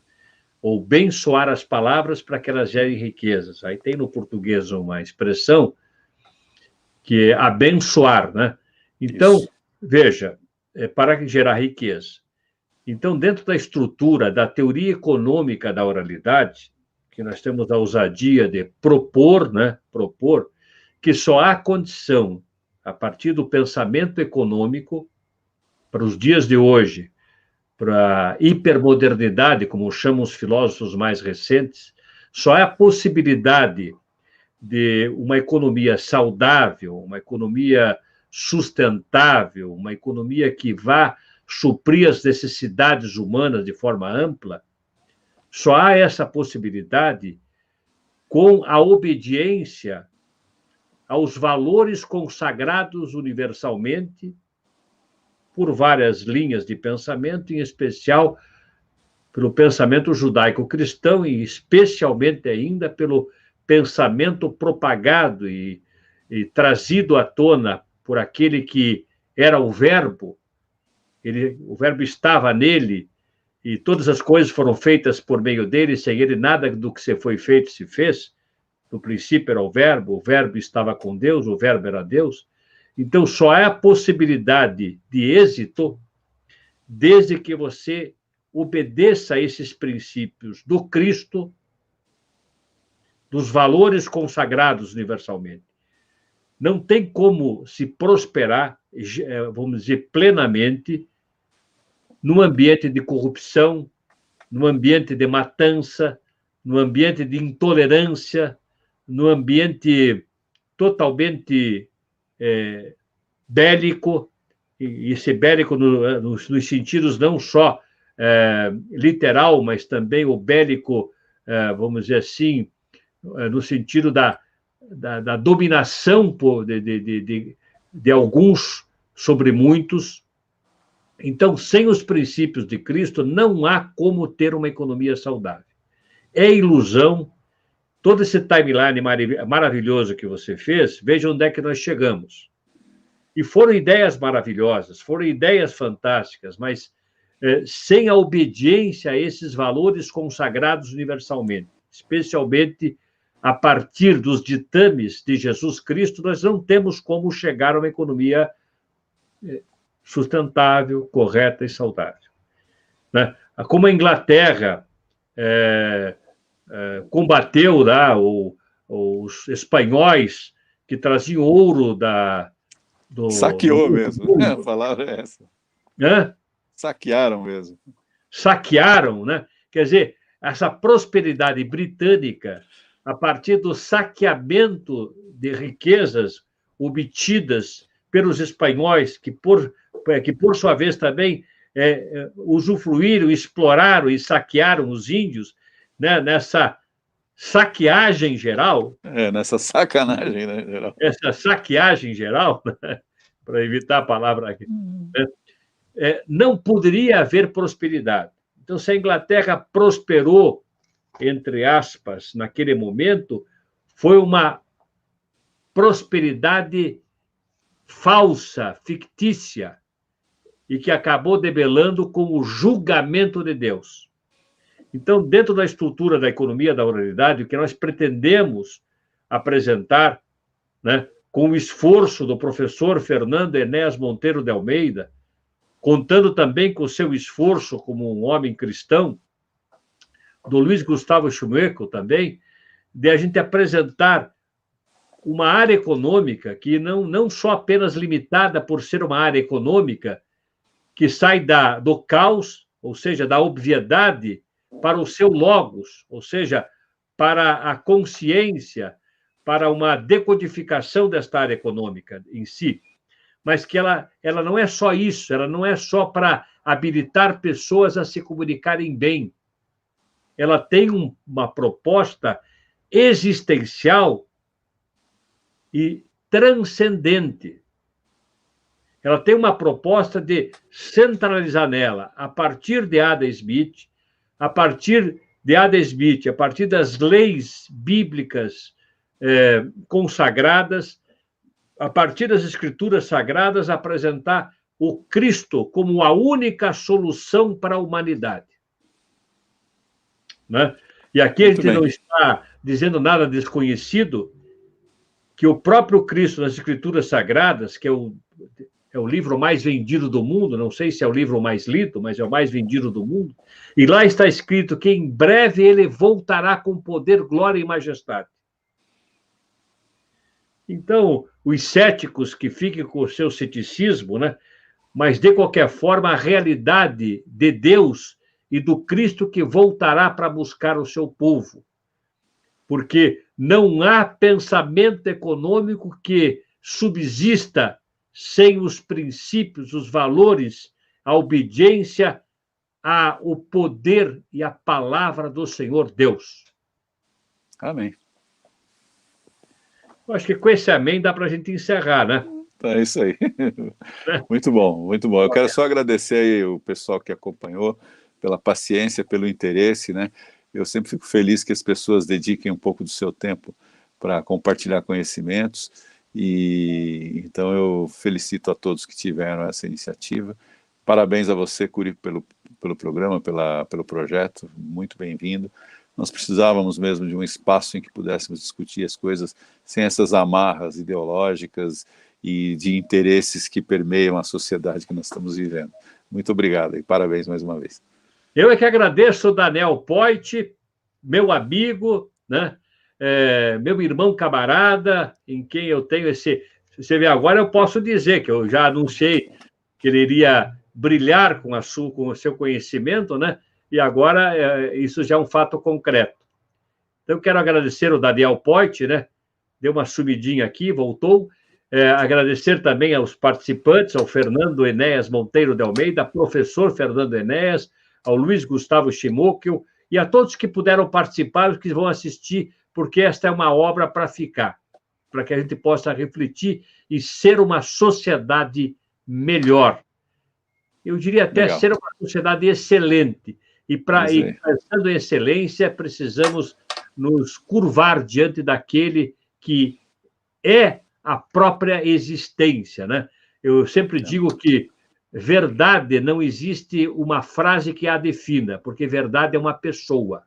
Ou bem soar as palavras para que elas gerem riquezas. Aí tem no português uma expressão que é abençoar, né? Então, isso. Veja, para gerar riqueza. Então, dentro da estrutura da teoria econômica da oralidade, que nós temos a ousadia de propor, né? Propor que só há condição, a partir do pensamento econômico, para os dias de hoje, para a hipermodernidade, como chamam os filósofos mais recentes, só há a possibilidade de uma economia saudável, uma economia sustentável, uma economia que vá suprir as necessidades humanas de forma ampla, só há essa possibilidade com a obediência aos valores consagrados universalmente por várias linhas de pensamento, em especial pelo pensamento judaico-cristão e especialmente ainda pelo pensamento propagado e trazido à tona por aquele que era o Verbo. O Verbo estava nele e todas as coisas foram feitas por meio dele, sem ele nada do que se foi feito se fez. No princípio era o Verbo estava com Deus, o Verbo era Deus. Então, só há a possibilidade de êxito desde que você obedeça a esses princípios do Cristo, dos valores consagrados universalmente. Não tem como se prosperar, vamos dizer, plenamente, num ambiente de corrupção, num ambiente de matança, num ambiente de intolerância, num ambiente totalmente bélico, e esse bélico nos sentidos não só literal, mas também o bélico, vamos dizer assim, no sentido da dominação de alguns sobre muitos. Então, sem os princípios de Cristo, não há como ter uma economia saudável. É ilusão. Todo esse timeline maravilhoso que você fez, veja onde é que nós chegamos. E foram ideias maravilhosas, foram ideias fantásticas, mas sem a obediência a esses valores consagrados universalmente, especialmente a partir dos ditames de Jesus Cristo, nós não temos como chegar a uma economia sustentável, correta e saudável. Né? Como a Inglaterra combateu lá os espanhóis que traziam ouro Saqueou mesmo, a palavra é essa. Hã? Saquearam mesmo. Saquearam, né? Quer dizer, essa prosperidade britânica, a partir do saqueamento de riquezas obtidas pelos espanhóis, que por sua vez também usufruíram, exploraram e saquearam os índios, né? Nessa saqueagem geral. Nessa sacanagem, né, geral. Essa saqueagem geral, né? Para evitar a palavra aqui, não poderia haver prosperidade. Então, se a Inglaterra prosperou, entre aspas, naquele momento, foi uma prosperidade falsa, fictícia, e que acabou debelando com o julgamento de Deus. Então, dentro da estrutura da economia da oralidade, o que nós pretendemos apresentar, né, com o esforço do professor Fernando Enéas Monteiro de Almeida, contando também com o seu esforço como um homem cristão, do Luiz Gustavo Schmuekel também, de a gente apresentar uma área econômica que não só apenas limitada por ser uma área econômica que sai do caos, ou seja, da obviedade, para o seu logos, ou seja, para a consciência, para uma decodificação desta área econômica em si, mas que ela não é só isso, ela não é só para habilitar pessoas a se comunicarem bem. Ela tem uma proposta existencial e transcendente. Ela tem uma proposta de centralizar nela, a partir de Adam Smith, a partir de Adam Smith, a partir das leis bíblicas consagradas, a partir das escrituras sagradas, apresentar o Cristo como a única solução para a humanidade. Né? E aqui a gente não está dizendo nada desconhecido, que o próprio Cristo nas escrituras sagradas, que é o livro mais vendido do mundo, não sei se é o livro mais lido, mas é o mais vendido do mundo, e lá está escrito que em breve ele voltará com poder, glória e majestade. Então, os céticos que fiquem com o seu ceticismo, né? Mas, de qualquer forma, a realidade de Deus e do Cristo que voltará para buscar o seu povo. Porque não há pensamento econômico que subsista sem os princípios, os valores, a obediência ao poder e à palavra do Senhor Deus. Amém. Eu acho que com esse amém dá para a gente encerrar, né? É isso aí. Muito bom, muito bom. Eu quero só agradecer aí o pessoal que acompanhou, pela paciência, pelo interesse, né? Eu sempre fico feliz que as pessoas dediquem um pouco do seu tempo para compartilhar conhecimentos, e então eu felicito a todos que tiveram essa iniciativa. Parabéns a você, Curi, pelo programa, pelo projeto, muito bem-vindo. Nós precisávamos mesmo de um espaço em que pudéssemos discutir as coisas sem essas amarras ideológicas e de interesses que permeiam a sociedade que nós estamos vivendo. Muito obrigado e parabéns mais uma vez. Eu é que agradeço o Daniel Poit, meu amigo, né? Meu irmão camarada, em quem eu tenho esse... Você vê, agora eu posso dizer que eu já anunciei que ele iria brilhar com o seu conhecimento, né? E agora isso já é um fato concreto. Então, eu quero agradecer o Daniel Poit, né? Deu uma subidinha aqui, voltou. Agradecer também aos participantes, ao Fernando Enéas Monteiro de Almeida, professor Fernando Enéas, ao Luiz Gustavo Schimockel e a todos que puderam participar, os que vão assistir, porque esta é uma obra para ficar, para que a gente possa refletir e ser uma sociedade melhor. Eu diria até Legal. ser uma sociedade excelente. E pensando em excelência, precisamos nos curvar diante daquele que é a própria existência, né? Eu sempre digo que verdade não existe uma frase que a defina, porque verdade é uma pessoa.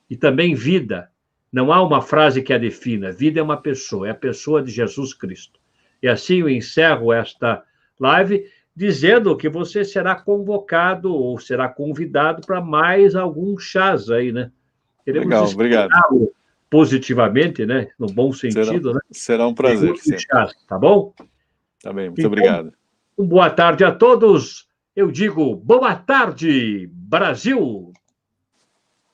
E também vida. Não há uma frase que a defina. Vida é uma pessoa, é a pessoa de Jesus Cristo. E assim eu encerro esta live dizendo que você será convocado ou será convidado para mais alguns chás aí, né? Queremos legal, obrigado. Positivamente, né? No bom sentido, né? Será um prazer. Chás, tá bom? Tá bem, muito obrigado. Boa tarde a todos. Eu digo boa tarde, Brasil!